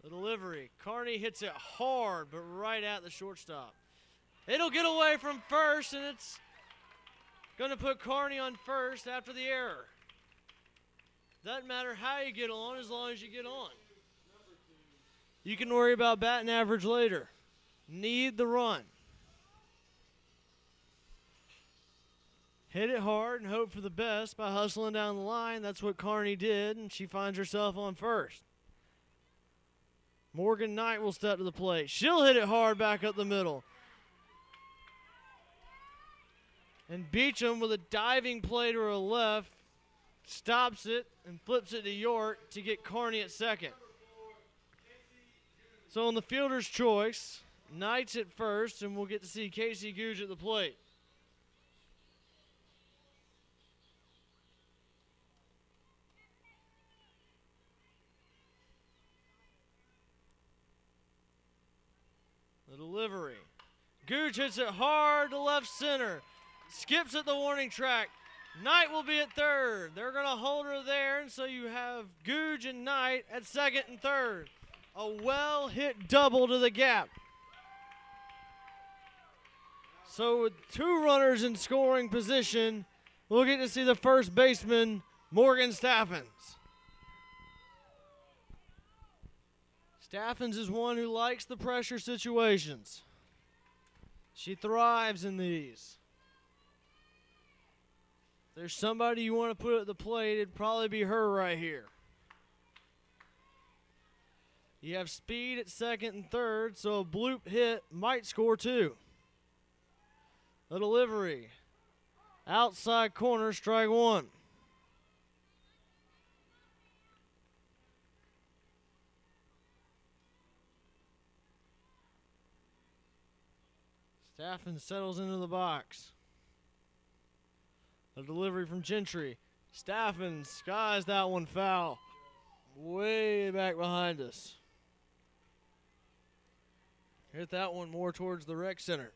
The delivery. Carney hits it hard, but right at the shortstop. It'll get away from first, and it's going to put Carney on first after the error. Doesn't matter how you get on as long as you get on. You can worry about batting average later. Need the run. Hit it hard and hope for the best by hustling down the line. That's what Carney did, and she finds herself on first. Morgan Knight will step to the plate. She'll hit it hard back up the middle. And Beecham, with a diving play to her left, stops it and flips it to York to get Carney at second. So on the fielder's choice, Knight's at first, and we'll get to see Casey Googe at the plate. The delivery. Googe hits it hard to left center. Skips at the warning track. Knight will be at third. They're going to hold her there, and so you have Googe and Knight at second and third. A well-hit double to the gap. So with two runners in scoring position, we'll get to see the first baseman, Morgan Staffens. Staffens is one who likes the pressure situations. She thrives in these. If there's somebody you want to put at the plate, it'd probably be her right here. You have speed at second and third, so a bloop hit might score two. The delivery. Outside corner, strike one. Staffens settles into the box. A delivery from Gentry. Staffens skies that one foul. Way back behind us. Hit that one more towards the rec center.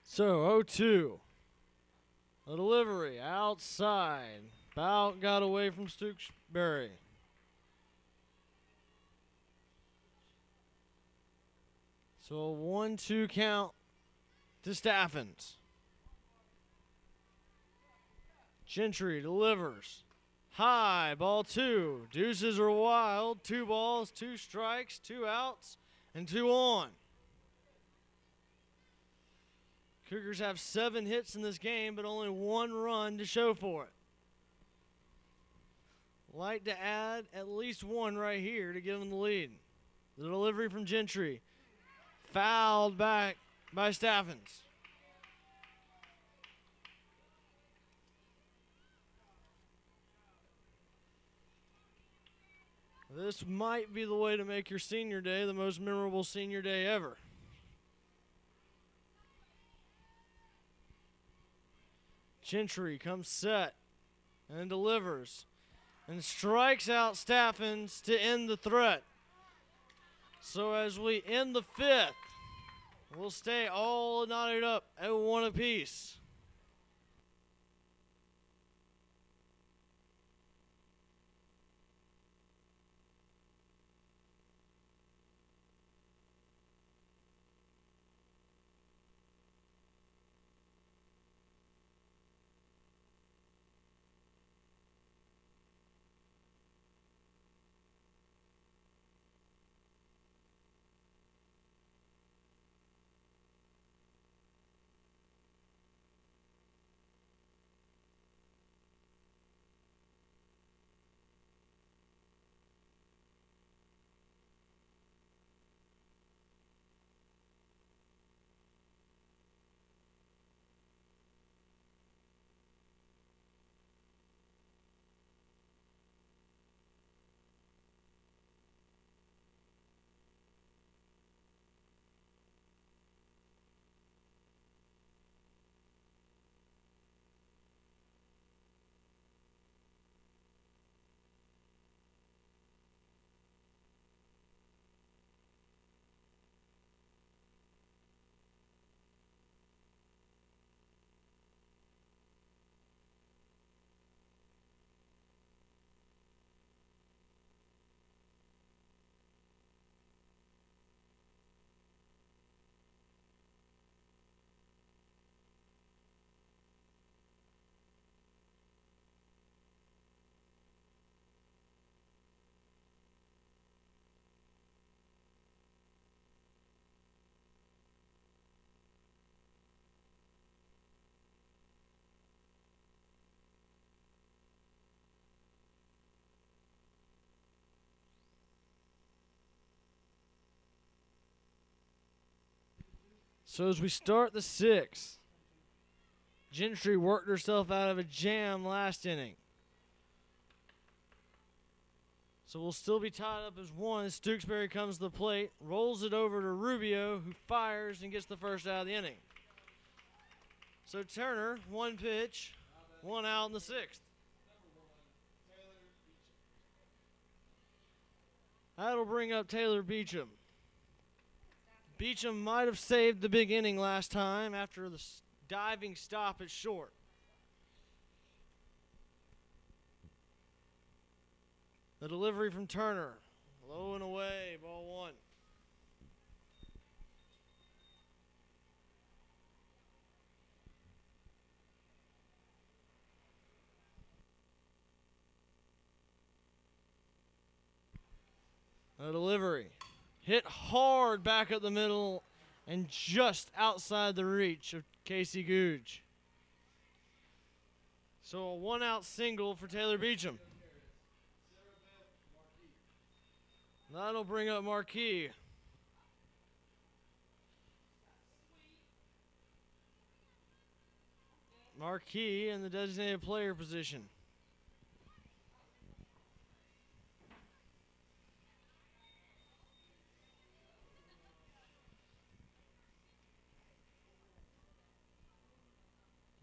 So 0-2. A delivery outside. Bout got away from Stooksbury. So a 1-2 count to Staffens. Gentry delivers. High, ball two. Deuces are wild. 2 balls, 2 strikes, 2 outs, and 2 on. Cougars have 7 hits in this game, but only 1 run to show for it. Like to add at least 1 right here to give them the lead. The delivery from Gentry. Fouled back by Staffens. This might be the way to make your senior day the most memorable senior day ever. Gentry comes set and delivers and strikes out Staffens to end the threat. So as we end the 5th, we'll stay all knotted up at 1 apiece. So as we start the sixth, Gentry worked herself out of a jam last inning. So we'll still be tied up as one. Stooksbury comes to the plate, rolls it over to Rubio, who fires and gets the first out of the inning. So Turner, one pitch, one out in the sixth. That'll bring up Taylor Beecham. Beecham might have saved the big inning last time after the diving stop at short. The delivery from Turner. Low and away, ball one. The delivery. Hit hard back up the middle and just outside the reach of Casey Googe. So a one-out single for Taylor Beecham. That'll bring up Marquis. Marquis in the designated player position.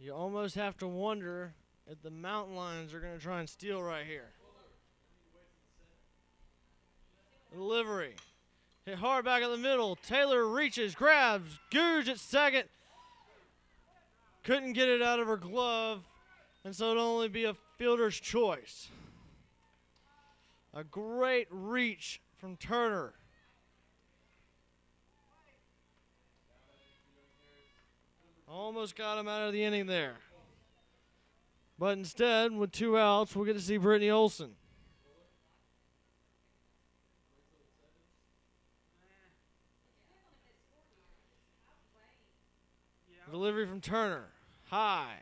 You almost have to wonder if the Mountain Lions are going to try and steal right here. Delivery. Hit hard back in the middle. Taylor reaches, grabs. Googe at second. Couldn't get it out of her glove, and so it'll only be a fielder's choice. A great reach from Turner. Almost got him out of the inning there. But instead, with two outs, we'll get to see Brittany Olson. Delivery from Turner. High.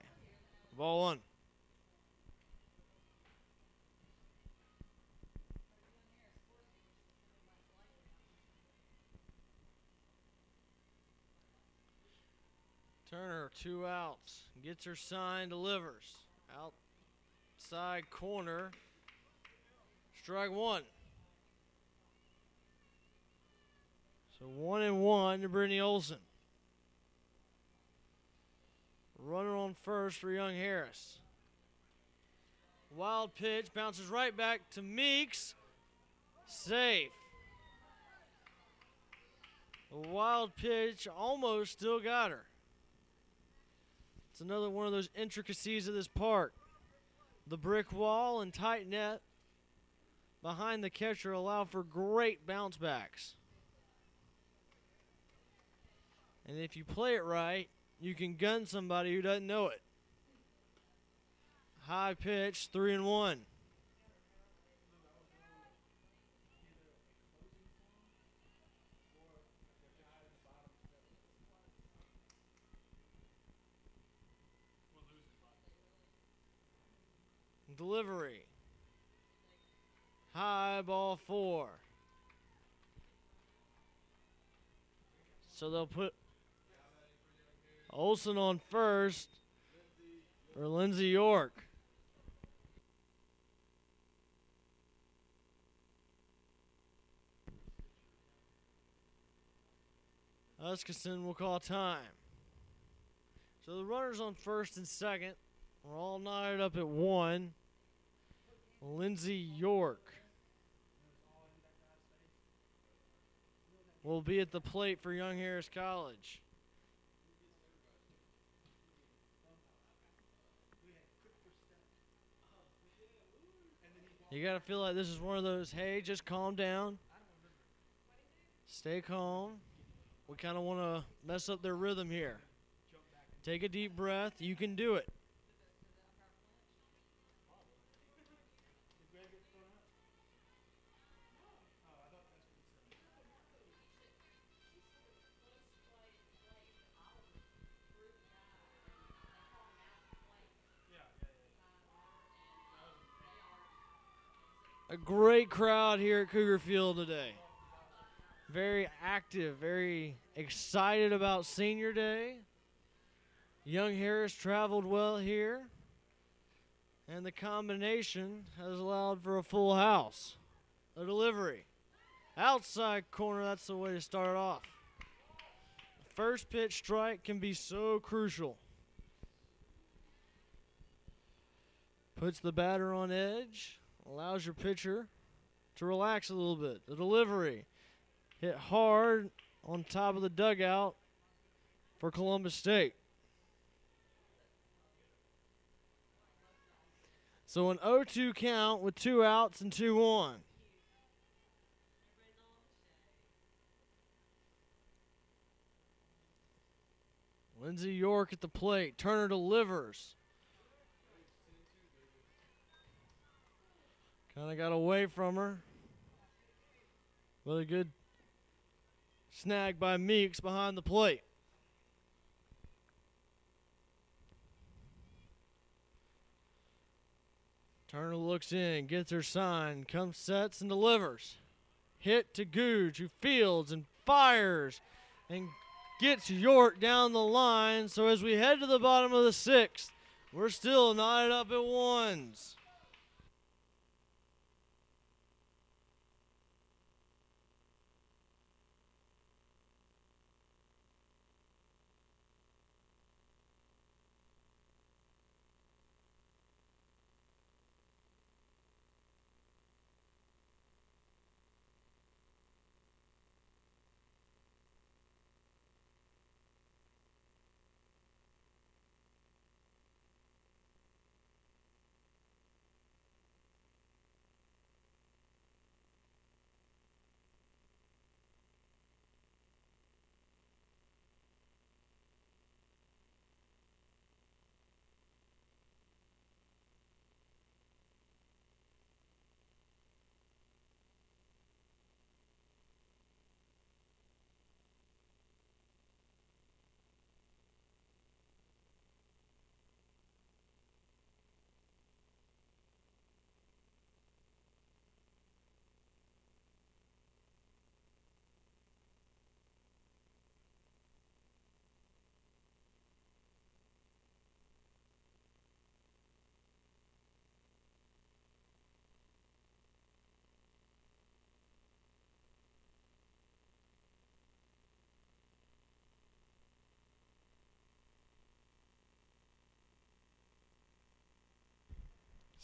Ball one. Turner, two outs. Gets her sign, delivers. Outside corner. Strike one. So 1-1 to Brittany Olson. Runner on first for Young Harris. Wild pitch, bounces right back to Meeks. Safe. A wild pitch, almost still got her. It's another one of those intricacies of this park. The brick wall and tight net behind the catcher allow for great bounce backs. And if you play it right, you can gun somebody who doesn't know it. High pitch, 3-1. Delivery. High, ball four. So they'll put Olson on first for Lindsay York. Huskisson will call time. So the runners on first and second. We're all knotted up at one. Lindsay York will be at the plate for Young Harris College. You got to feel like this is one of those, hey, just calm down. Stay calm. We kind of want to mess up their rhythm here. Take a deep breath. You can do it. A great crowd here at Cougar Field today. very active, very excited about senior day. Young Harris traveled well here, and the combination has allowed for a full house. A delivery. Outside corner, that's the way to start off. First pitch strike can be so crucial. Puts the batter on edge, allows your pitcher to relax a little bit. The delivery hit hard on top of the dugout for Columbus State. So an 0-2 count with 2 outs and 2-1. Lindsey York at the plate. Turner delivers. Kind of got away from her. Really good snag by Meeks behind the plate. Turner looks in, gets her sign, comes, sets, and delivers. Hit to Googe, who fields and fires and gets York down the line. So as we head to the bottom of the 6th, we're still knotted up at ones.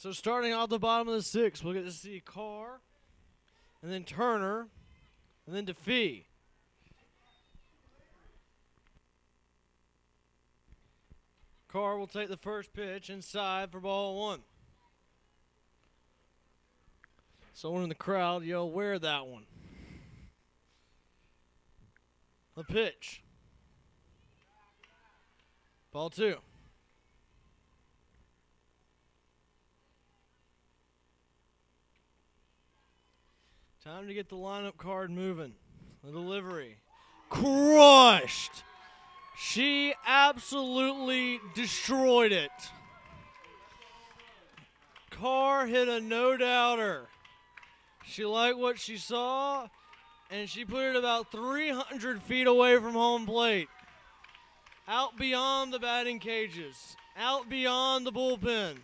So starting off the bottom of the 6th, we'll get to see Carr, and then Turner, and then DeFee. Carr will take the first pitch inside for ball 1. Someone in the crowd yell, "Wear that one." The pitch. Ball 2. Time to get the lineup card moving. The delivery. Crushed. She absolutely destroyed it. Carr hit a no-doubter. She liked what she saw, and she put it about 300 feet away from home plate. Out beyond the batting cages. Out beyond the bullpen.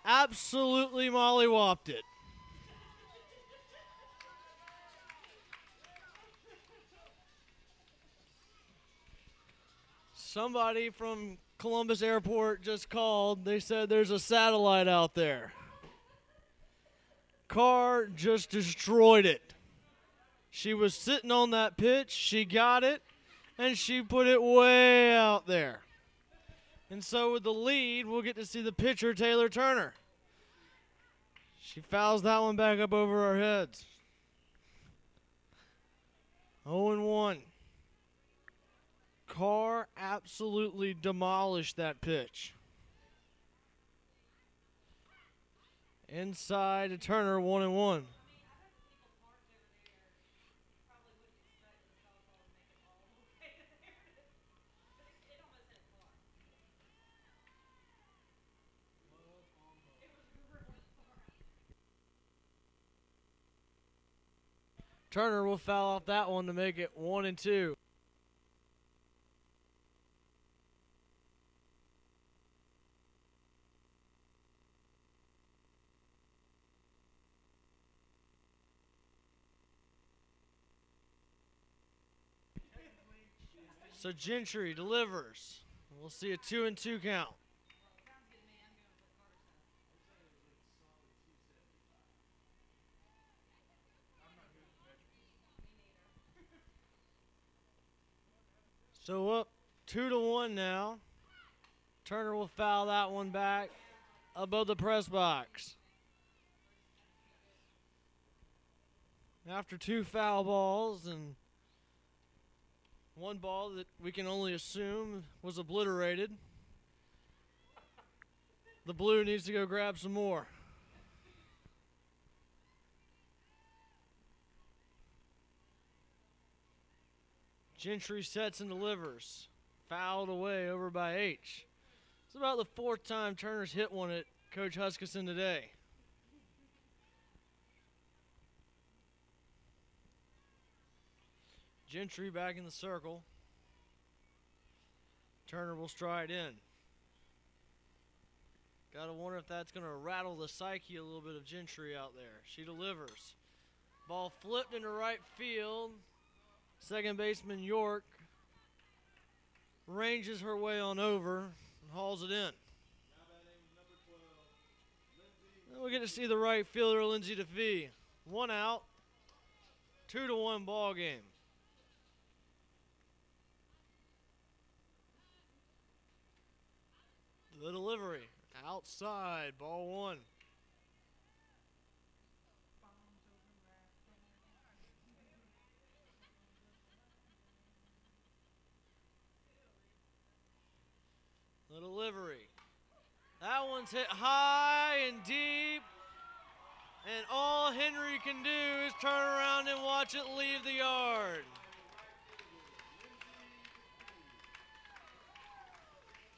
Absolutely mollywopped it. Somebody from Columbus Airport just called. They said there's a satellite out there. Carr just destroyed it. She was sitting on that pitch. She got it, and she put it way out there. And so with the lead, we'll get to see the pitcher, Taylor Turner. She fouls that one back up over our heads. 0-1. Carr absolutely demolished that pitch. Inside to Turner, 1-1. Turner will foul off that one to make it 1-2. So Gentry delivers. We'll see a 2-2 count. So up 2-1 now. Turner will foul that one back above the press box. After 2 foul balls and 1 ball that we can only assume was obliterated, the blue needs to go grab some more. Gentry sets and delivers. Fouled away over by H. It's about the 4th time Turner's hit one at Coach Huskisson today. Gentry back in the circle. Turner will stride in. Gotta wonder if that's gonna rattle the psyche a little bit of Gentry out there. She delivers. Ball flipped into right field. Second baseman York ranges her way on over and hauls it in. Then we get to see the right fielder, Lindsay DeVee. 1 out, 2-1 ball game. The delivery outside, ball 1. The delivery. That one's hit high and deep. And all Henry can do is turn around and watch it leave the yard.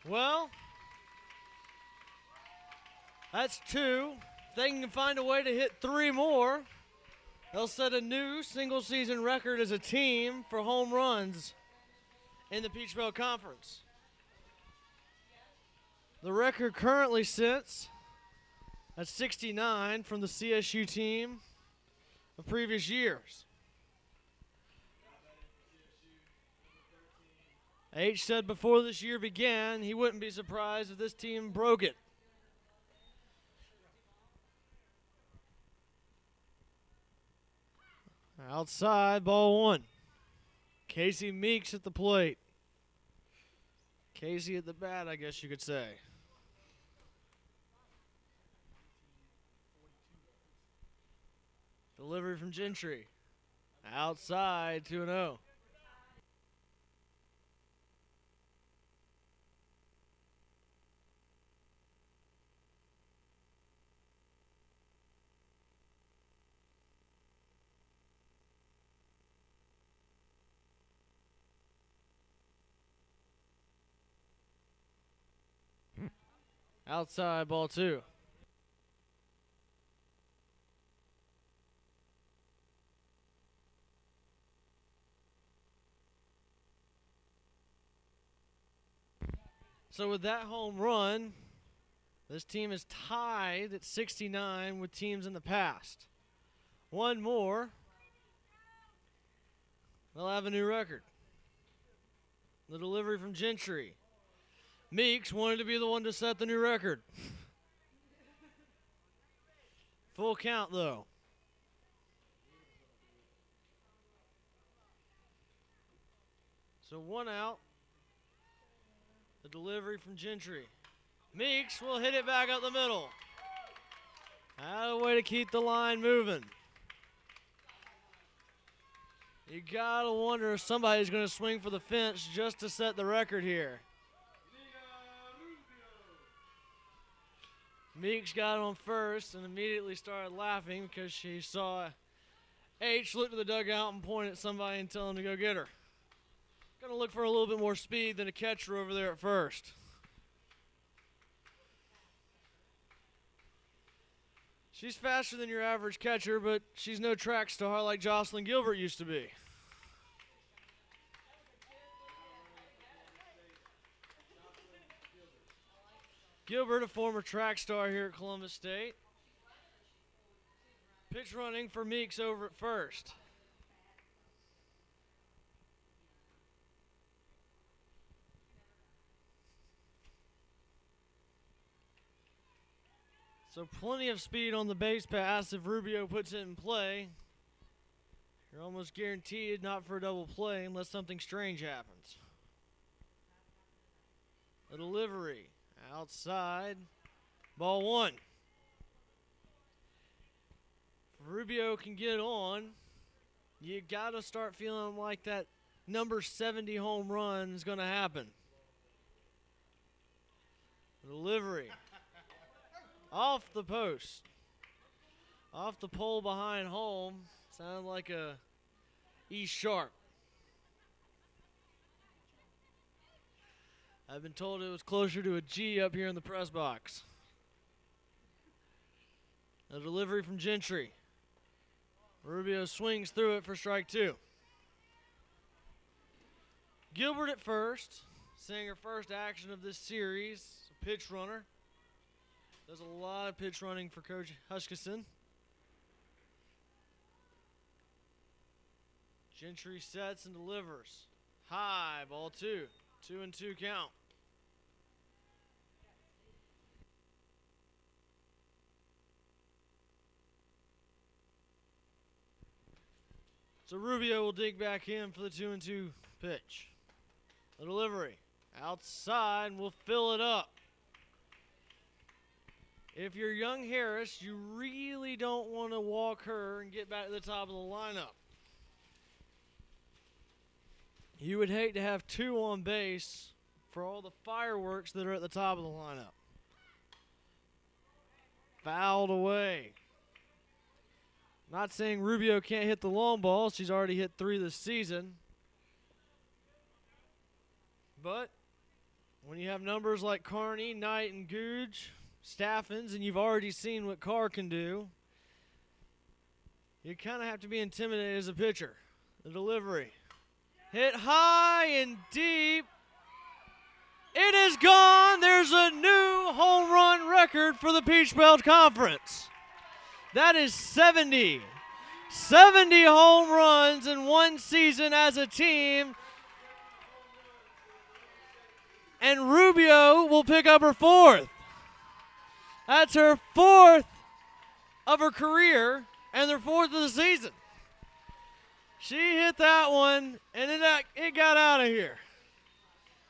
Well, that's 2. If they can find a way to hit 3 more, they'll set a new single-season record as a team for home runs in the Peach Belt Conference. The record currently sits at 69 from the CSU team of previous years. H said before this year began he wouldn't be surprised if this team broke it. Outside, ball 1. Casey Meeks at the plate. Casey at the bat, I guess you could say. Delivery from Gentry. Outside, 2-0. Outside, ball 2. So with that home run, this team is tied at 69 with teams in the past. 1 more, they'll have a new record. The delivery from Gentry. Meeks wanted to be the one to set the new record. Full count, though. So 1 out. The delivery from Gentry. Meeks will hit it back up the middle. That's a way to keep the line moving. You gotta wonder if somebody's gonna swing for the fence just to set the record here. Meeks got on first and immediately started laughing because she saw H look to the dugout and point at somebody and tell him to go get her. Gonna look for a little bit more speed than a catcher over there at first. She's faster than your average catcher, but she's no track star like Jocelyn Gilbert used to be. Gilbert, a former track star here at Columbus State. Pitch running for Meeks over at first. So plenty of speed on the base pass if Rubio puts it in play. You're almost guaranteed not for a double play unless something strange happens. A delivery outside. Ball one. If Rubio can get on, you got to start feeling like that number 70 home run is going to happen. A delivery. Off the post. Off the pole behind home. Sounded like a E sharp. I've been told it was closer to a G up here in the press box. A delivery from Gentry. Rubio swings through it for strike two. Gilbert at first, seeing her first action of this series. A pitch runner. Does a lot of pitch running for Coach Huskisson. Gentry sets and delivers. High, ball two. 2-2 count. So Rubio will dig back in for the 2-2 pitch. The delivery. Outside, will fill it up. If you're young Harris, you really don't want to walk her and get back to the top of the lineup. You would hate to have two on base for all the fireworks that are at the top of the lineup. Fouled away. Not saying Rubio can't hit the long ball. She's already hit 3 this season. But when you have numbers like Carney, Knight, and Googe, Staffens, and you've already seen what Carr can do, you kind of have to be intimidated as a pitcher. The delivery. Hit high and deep. It is gone. There's a new home run record for the Peach Belt Conference. That is 70. 70 home runs in one season as a team. And Rubio will pick up her 4th. That's her 4th of her career and their 4th of the season. She hit that one, and it got out of here.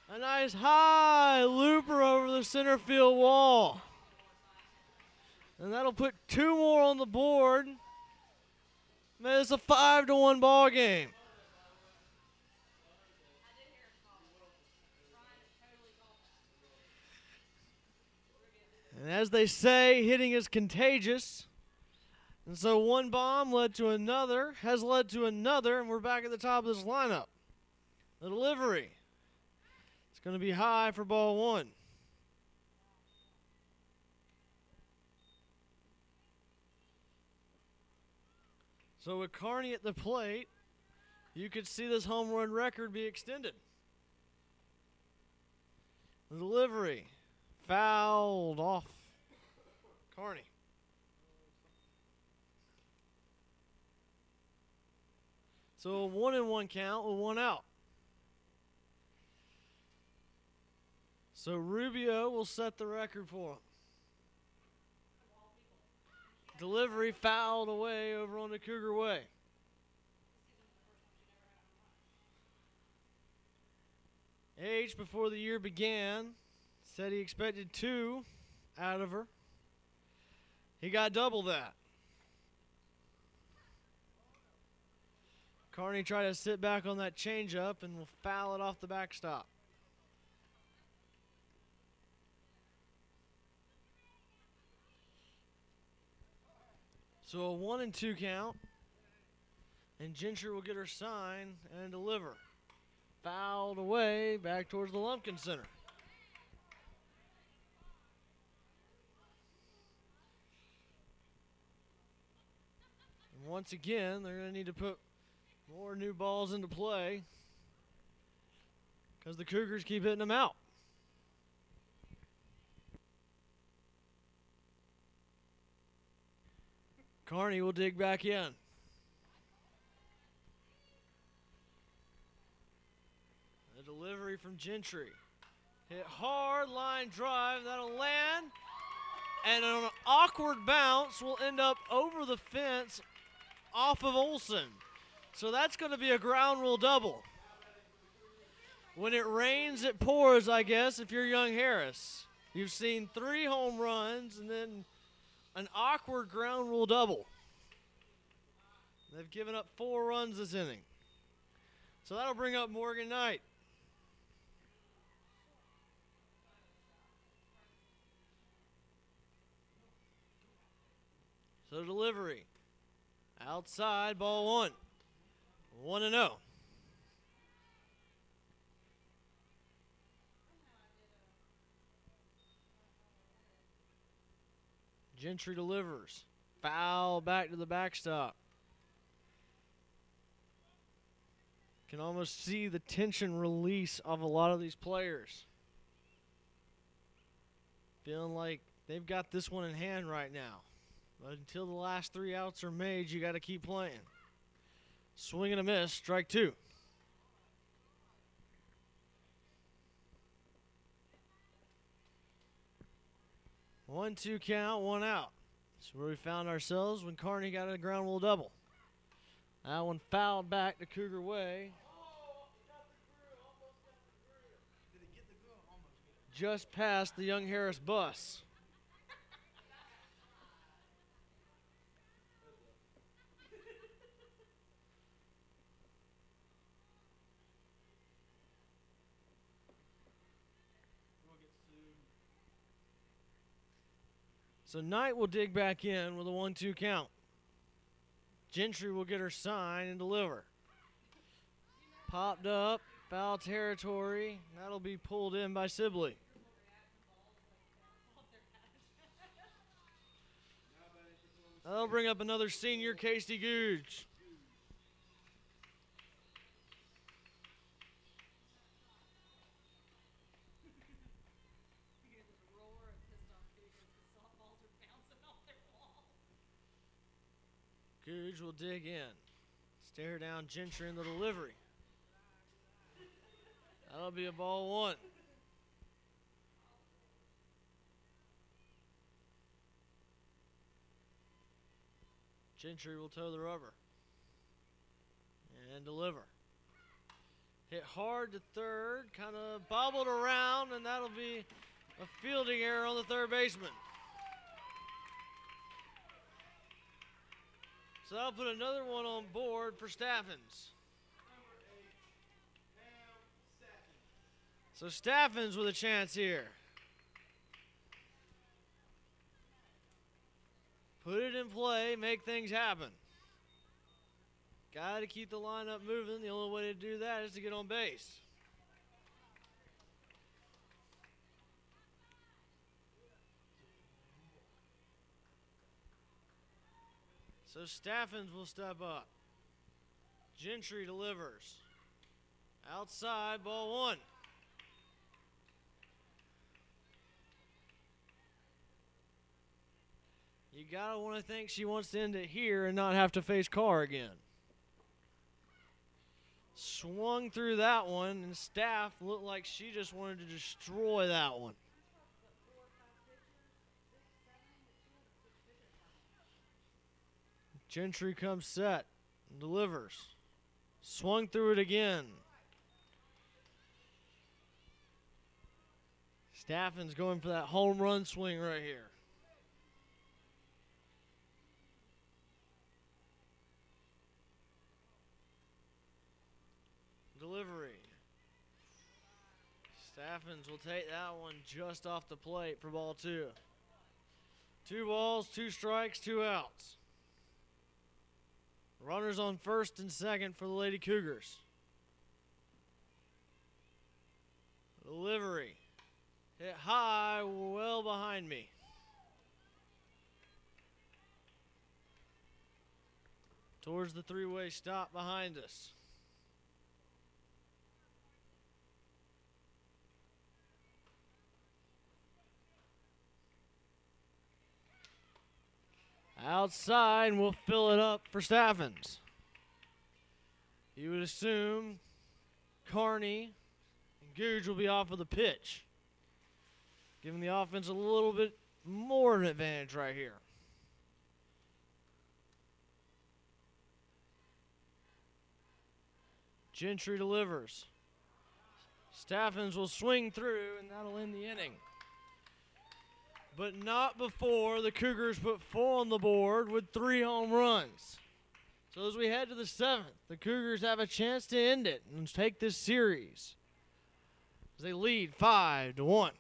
A nice high looper over the center field wall. And that'll put 2 more on the board. Man, it's a 5-1 ball game. And as they say, hitting is contagious. And so one bomb led to another, has led to another, and we're back at the top of this lineup. The delivery. It's going to be high for ball one. So with Carney at the plate, you could see this home run record be extended. The delivery. Fouled off Carney. So a 1-1 count with 1 out. So Rubio will set the record for him. Delivery fouled away over on the Cougar Way. H, before the year began, said he expected 2 out of her. He got double that. Carney tried to sit back on that changeup and will foul it off the backstop. So a 1-2 count. And Gentry will get her sign and deliver. Fouled away back towards the Lumpkin Center. once again, they're going to need to put more new balls into play because the Cougars keep hitting them out. Kearney will dig back in. A delivery from Gentry. Hit hard, line drive, that'll land. And on an awkward bounce will end up over the fence off of Olson. So that's going to be a ground rule double. When it rains, it pours, I guess, if you're Young Harris. You've seen 3 home runs and then an awkward ground rule double. They've given up 4 runs this inning. So that'll bring up Morgan Knight. So delivery. Outside, ball 1. 1-0. Gentry delivers. Foul back to the backstop. Can almost see the tension release of a lot of these players. Feeling like they've got this one in hand right now. But until the last 3 outs are made, you got to keep playing. Swing and a miss, strike 2. One, 2 count, 1 out. That's where we found ourselves when Kearney got a ground rule double. That one fouled back to Cougar way. Just past the Young Harris bus. So Knight will dig back in with a 1-2 count. Gentry will get her sign and deliver. Popped up, foul territory. That'll be pulled in by Sibley. That'll bring up another senior, Casey Googe. Googe will dig in. Stare down Gentry in the delivery. That'll be a ball 1. Gentry will toe the rubber. And deliver. Hit hard to third, kind of bobbled around, and that'll be a fielding error on the third baseman. So that'll put another one on board for Staffens. So Staffens with a chance here. Put it in play, make things happen. Got to keep the lineup moving. The only way to do that is to get on base. So Staffens will step up. Gentry delivers. Outside, ball 1. You gotta want to think she wants to end it here and not have to face Carr again. Swung through that one, and Staff looked like she just wanted to destroy that one. Gentry comes set and delivers. Swung through it again. Staffen's going for that home run swing right here. Delivery. Staffens will take that one just off the plate for ball 2. 2 balls, 2 strikes, 2 outs. Runners on first and second for the Lady Cougars. Delivery. Hit high, well behind me. towards the three-way stop behind us. Outside, and we'll fill it up for Staffens. You would assume Kearney and Googe will be off of the pitch, giving the offense a little bit more of an advantage right here. Gentry delivers. Staffens will swing through, and that'll end the inning. But not before the Cougars put 4 on the board with 3 home runs. So as we head to the 7th, the Cougars have a chance to end it and take this series as they lead 5-1.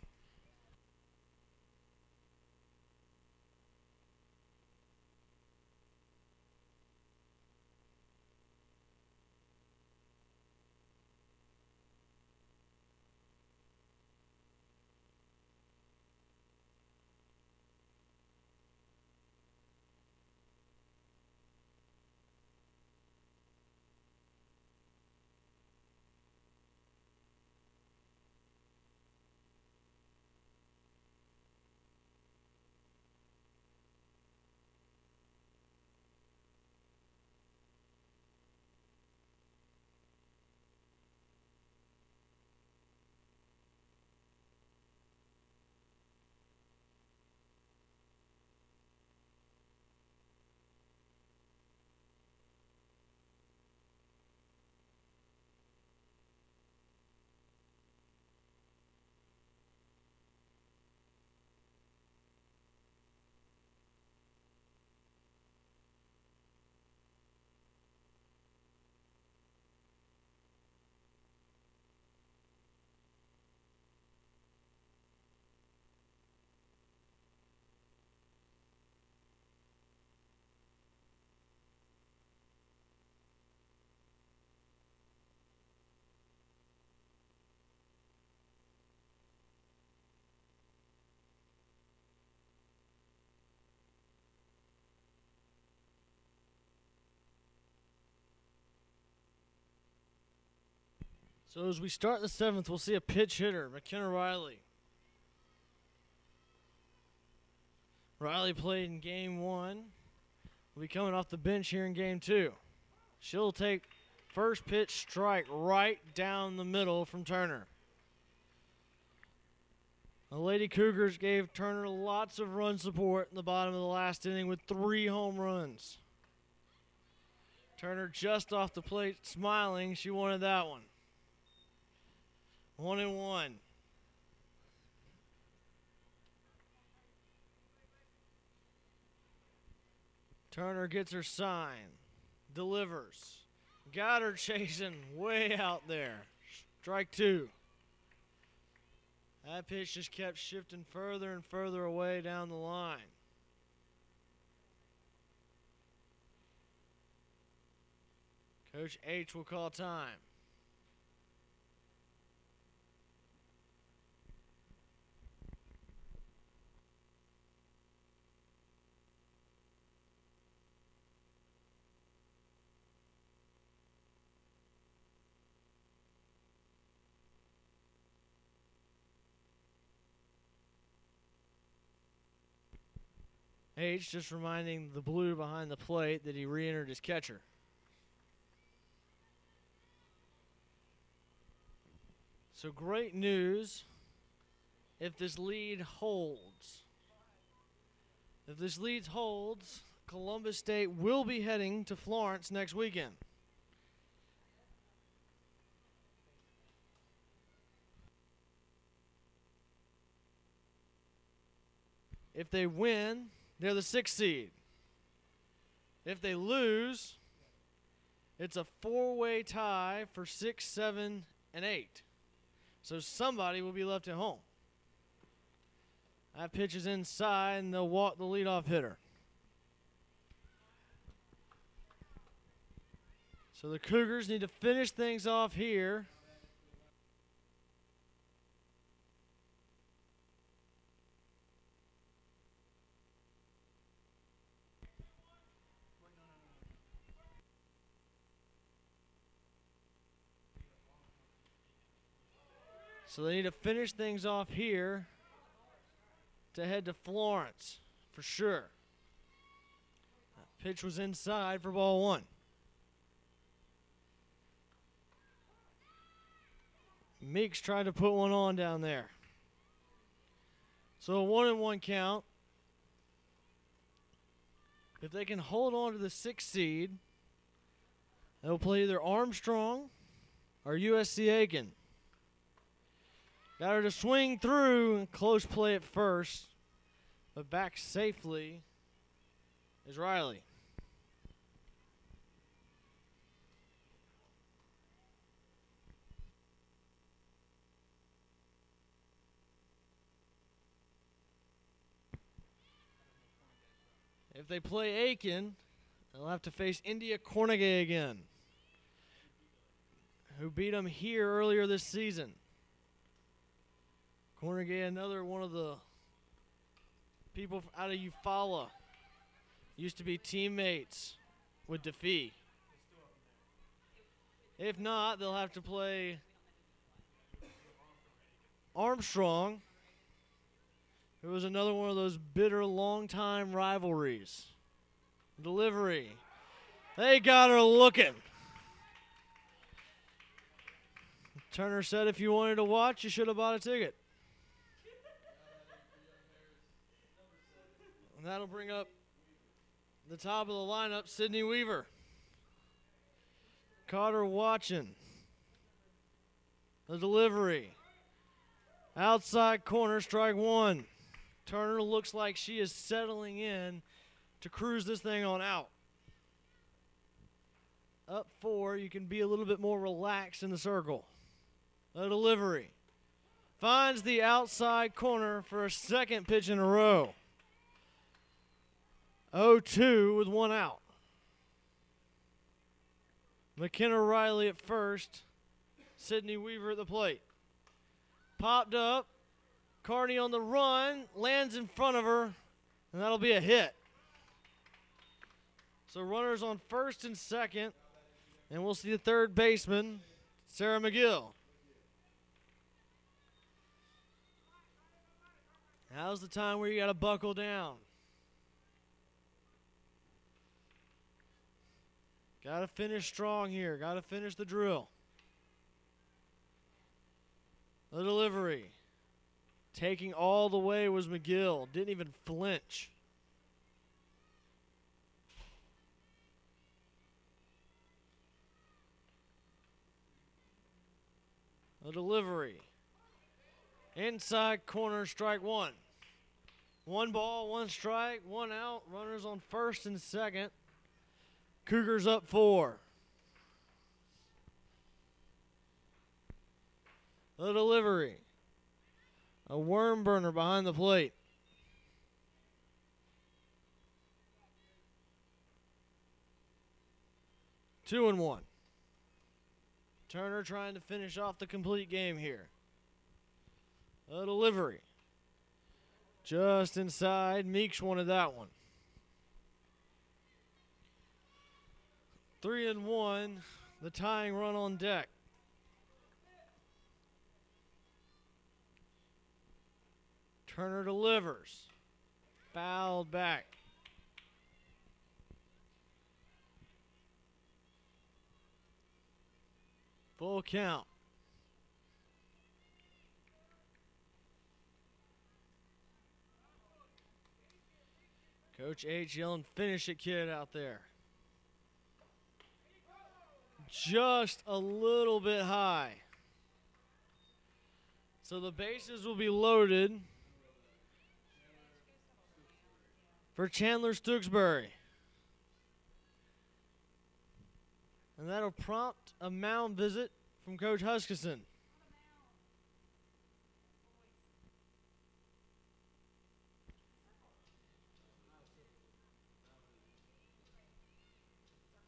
So as we start the 7th, we'll see a pitch hitter, McKenna Riley. Riley played in Game 1. Will be coming off the bench here in Game 2. She'll take first pitch strike right down the middle from Turner. The Lady Cougars gave Turner lots of run support in the bottom of the last inning with 3 home runs. Turner just off the plate smiling. She wanted that one. 1-1. Turner gets her sign. Delivers. Got her chasing way out there. Strike 2. That pitch just kept shifting further and further away down the line. Coach H will call time. H just reminding the blue behind the plate that he re-entered his catcher. So great news if this lead holds. If this lead holds, Columbus State will be heading to Florence next weekend. If they win, they're the 6th seed. If they lose, it's a 4-way tie for 6, 7, and 8. So somebody will be left at home. That pitch is inside, and they'll walk the leadoff hitter. So the Cougars need to finish things off here. So they need to finish things off here to head to Florence for sure. That pitch was inside for ball one. Meeks tried to put one on down there. So a 1-1 count. If they can hold on to the 6th seed, they'll play either Armstrong or USC Aiken. Got her to swing through and close play at first, but back safely is Riley. If they play Aiken, they'll have to face India Cornegay again, who beat them here earlier this season. Cornegay, another one of the people out of Eufaula, used to be teammates with DeFee. If not, they'll have to play Armstrong, who was another one of those bitter, long-time rivalries. Delivery. They got her looking. Turner said if you wanted to watch, you should have bought a ticket. And that'll bring up the top of the lineup, Sydney Weaver. Caught her watching. The delivery. Outside corner, strike one. Turner looks like she is settling in to cruise this thing on out. Up 4, you can be a little bit more relaxed in the circle. The delivery. Finds the outside corner for a second pitch in a row. 0-2 with one out. McKenna Riley at first. Sydney Weaver at the plate. Popped up. Carney on the run. Lands in front of her. And that'll be a hit. So runners on first and second. And we'll see the third baseman, Sarah McGill. Now's the time where you got to buckle down. Got to finish strong here. Got to finish the drill. The delivery. Taking all the way was McGill. Didn't even flinch. The delivery. Inside corner, strike one. One ball, one strike, one out. Runners on first and second. Cougars up 4. The delivery. A worm burner behind the plate. Two and one. Turner trying to finish off the complete game here. A delivery. Just inside. Meeks wanted that one. 3 and 1. The tying run on deck. Turner delivers. Fouled back. Full count. Coach H yelling, "Finish it, kid," out there. Just a little bit high. So the bases will be loaded for Chandler Stooksbury. And that'll prompt a mound visit from Coach Huskisson.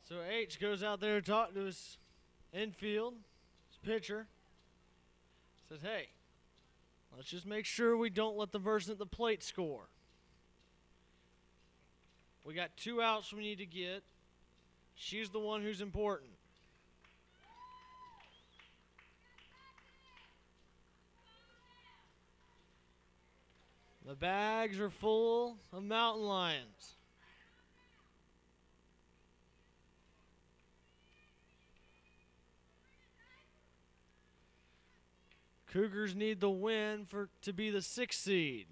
So H goes out there to talk to his infield, his pitcher. Says, hey, let's just make sure we don't let the person at the plate score. We got 2 outs we need to get. She's the one who's important. The bags are full of mountain lions. Cougars need the win to be the 6th seed.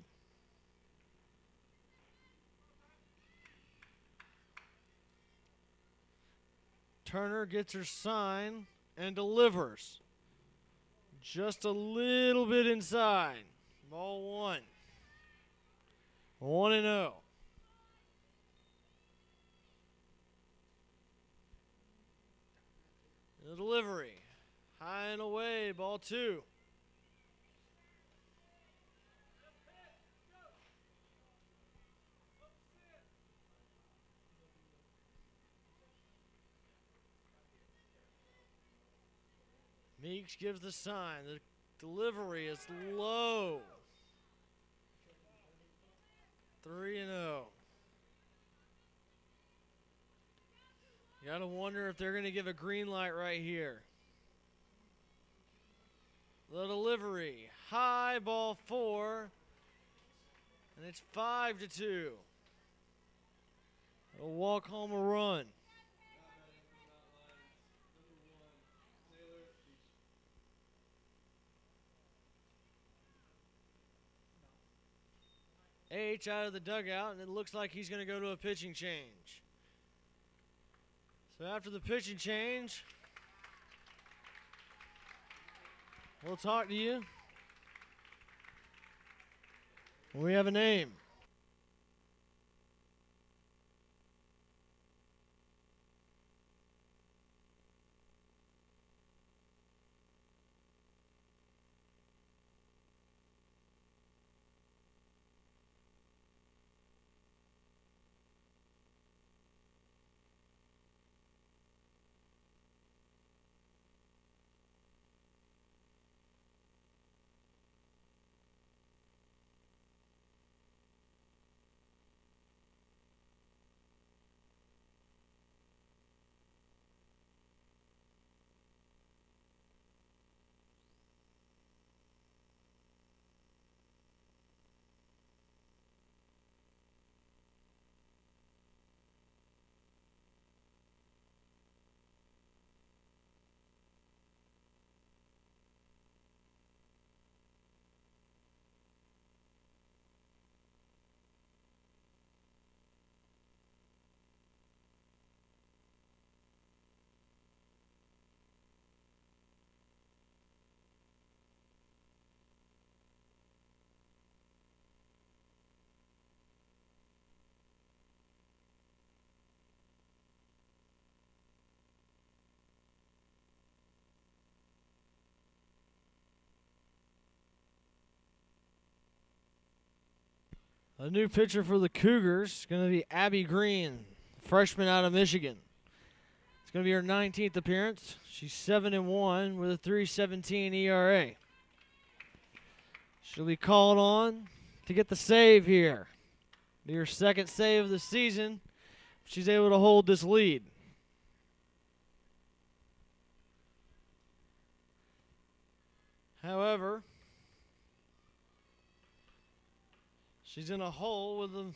Turner gets her sign and delivers. Just a little bit inside. Ball 1. 1-0. The delivery. High and away. Ball 2. Meeks gives the sign. The delivery is low. 3-0. You gotta wonder if they're gonna give a green light right here. The delivery, high, ball 4, and it's 5-2. They'll walk home a run. H out of the dugout, and it looks like he's going to go to a pitching change. So after the pitching change, we'll talk to you when we have a name. A new pitcher for the Cougars is going to be Abby Green, freshman out of Michigan. It's going to be her 19th appearance. She's 7-1 with a 3.17 ERA. She'll be called on to get the save here. Be her 2nd save of the season. She's able to hold this lead. However, she's in a hole with the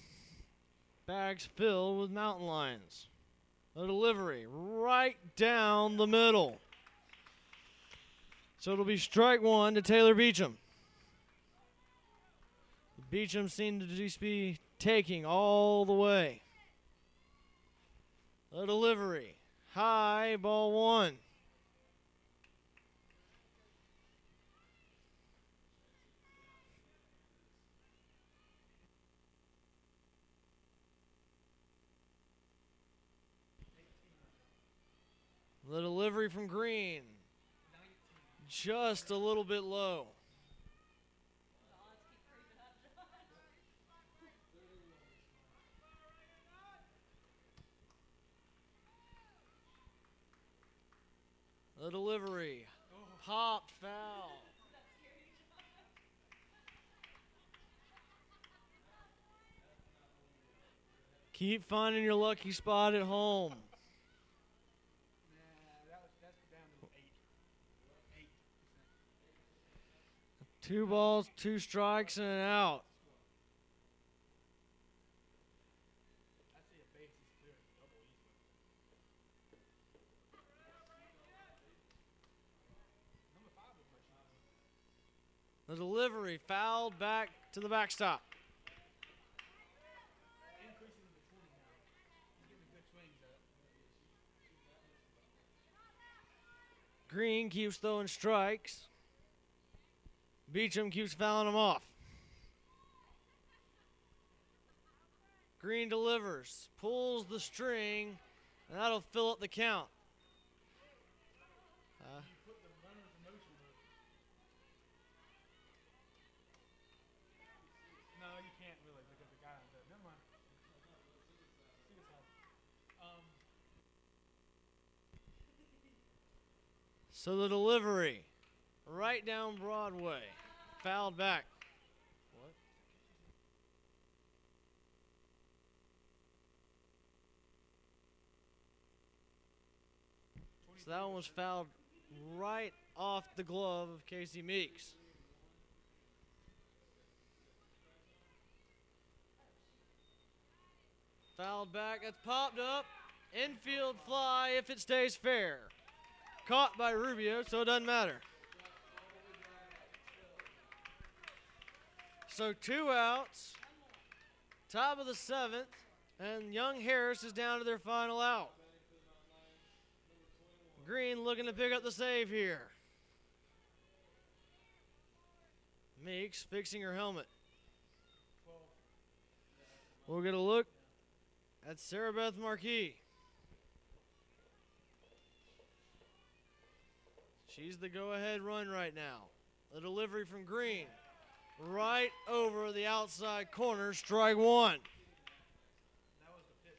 bags filled with mountain lions. The delivery right down the middle. So it'll be strike 1 to Taylor Beecham. Beecham seemed to just be taking all the way. The delivery, high, ball 1. The delivery from Green, just a little bit low. The delivery, popped foul. Keep finding your lucky spot at home. That's down to 8. 2 balls, 2 strikes, and an out. The delivery fouled back to the backstop. Increasing to 20 now. He's getting good swings at it. Green keeps throwing strikes. Beecham keeps fouling them off. Green delivers, pulls the string, and that'll fill up the count. You put the runners in motion mode. No, you can't really because the guy on the. Never mind. See this out. So the delivery, right down Broadway, fouled back. What? So that one was fouled right off the glove of Casey Meeks. Fouled back, that's popped up. Infield fly if it stays fair. Caught by Rubio, so it doesn't matter. So 2 outs, top of the 7th, and Young Harris is down to their final out. Green looking to pick up the save here. Meeks fixing her helmet. We'll get a look at Sarah Beth Marquis. She's the go-ahead run right now. The delivery from Green. Right over the outside corner, strike one. That was the pitch.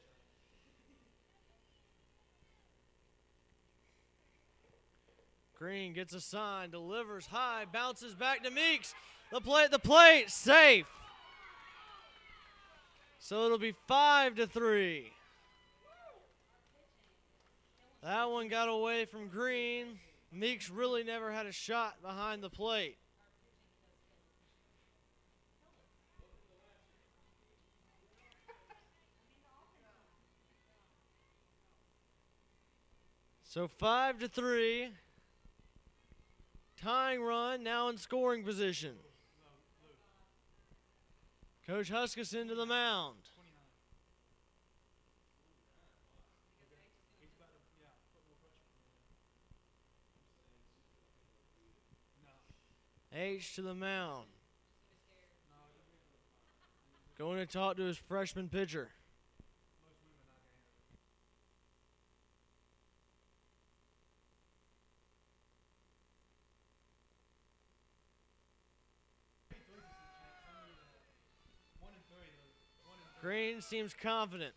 Green gets a sign, delivers high, bounces back to Meeks. The plate, safe. So it'll be 5-3. That one got away from Green. Meeks really never had a shot behind the plate. So 5-3. Tying run, now in scoring position. Coach Huskisson to the mound. 29. H to the mound. Going to talk to his freshman pitcher. Green seems confident.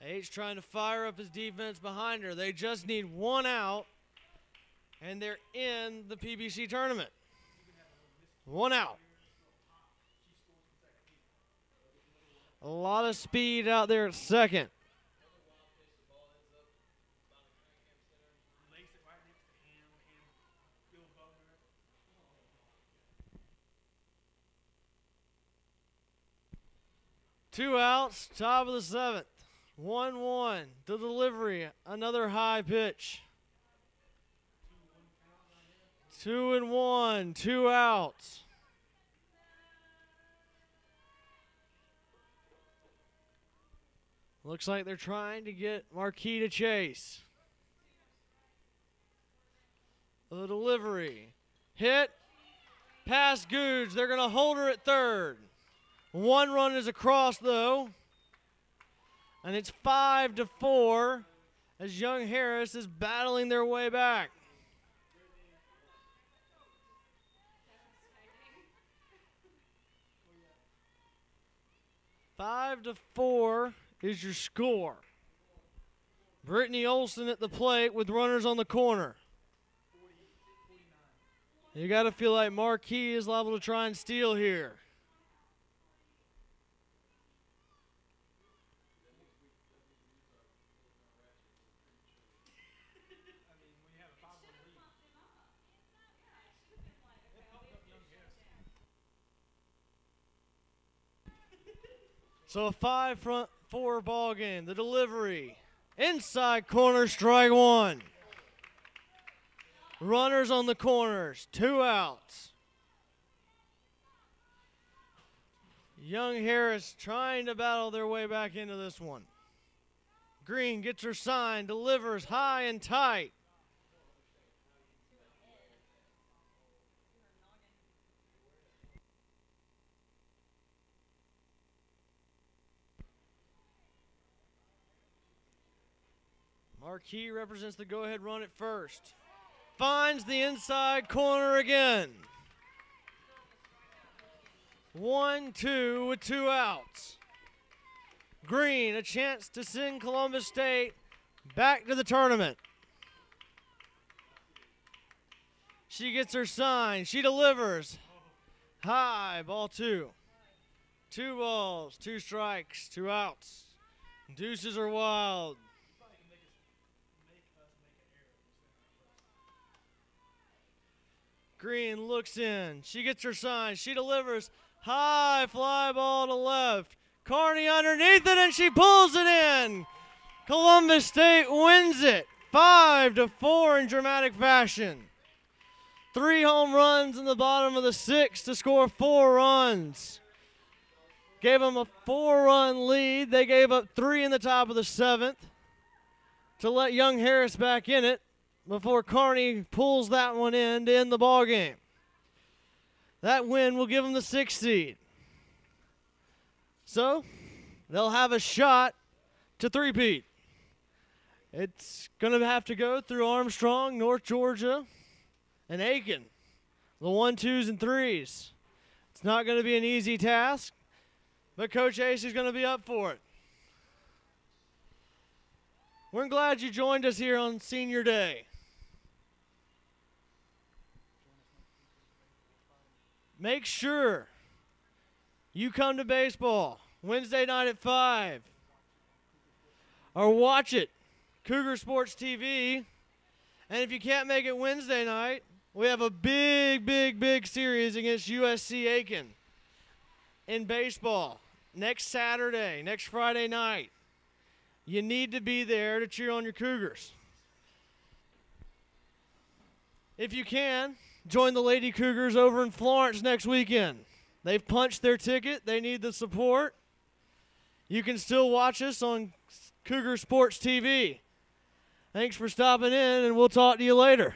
H trying to fire up his defense behind her. They just need 1 out, and they're in the PBC tournament. 1 out. A lot of speed out there at second. Two outs, top of the 7th. 1-1. The delivery, another high pitch. 2-1, 2 outs. Looks like they're trying to get Marquis to chase. The delivery, hit, past Googe. They're going to hold her at third. 1 run is across, though. And it's 5-4 as Young Harris is battling their way back. Five to 4 is your score. Brittany Olson at the plate with runners on the corner. You got to feel like Marquis is liable to try and steal here. So a 5-4 ball game. The delivery, inside corner, strike one. Runners on the corners, 2 outs. Young Harris trying to battle their way back into this one. Green gets her sign, delivers high and tight. Marquis represents the go-ahead run at first. Finds the inside corner again. 1-2 with 2 outs. Green, a chance to send Columbus State back to the tournament. She gets her sign. She delivers. High, ball 2. 2 balls, 2 strikes, 2 outs. Deuces are wild. Green looks in. She gets her sign. She delivers. High fly ball to left. Carney underneath it, and she pulls it in. Columbus State wins it 5-4 in dramatic fashion. 3 home runs in the bottom of the 6th to score 4 runs. Gave them a 4-run lead. They gave up 3 in the top of the 7th to let Young Harris back in it before Carney pulls that one in to end the ball game. That win will give them the 6th seed. So they'll have a shot to three-peat. It's going to have to go through Armstrong, North Georgia, and Aiken, the 1, 2s, and 3s. It's not going to be an easy task, but Coach Ace is going to be up for it. We're glad you joined us here on Senior Day. Make sure you come to baseball Wednesday night at 5. Or watch it, Cougar Sports TV. And if you can't make it Wednesday night, we have a big series against USC Aiken in baseball next Saturday, next Friday night. You need to be there to cheer on your Cougars. If you can, join the Lady Cougars over in Florence next weekend. They've punched their ticket. They need the support. You can still watch us on Cougar Sports TV. Thanks for stopping in, and we'll talk to you later.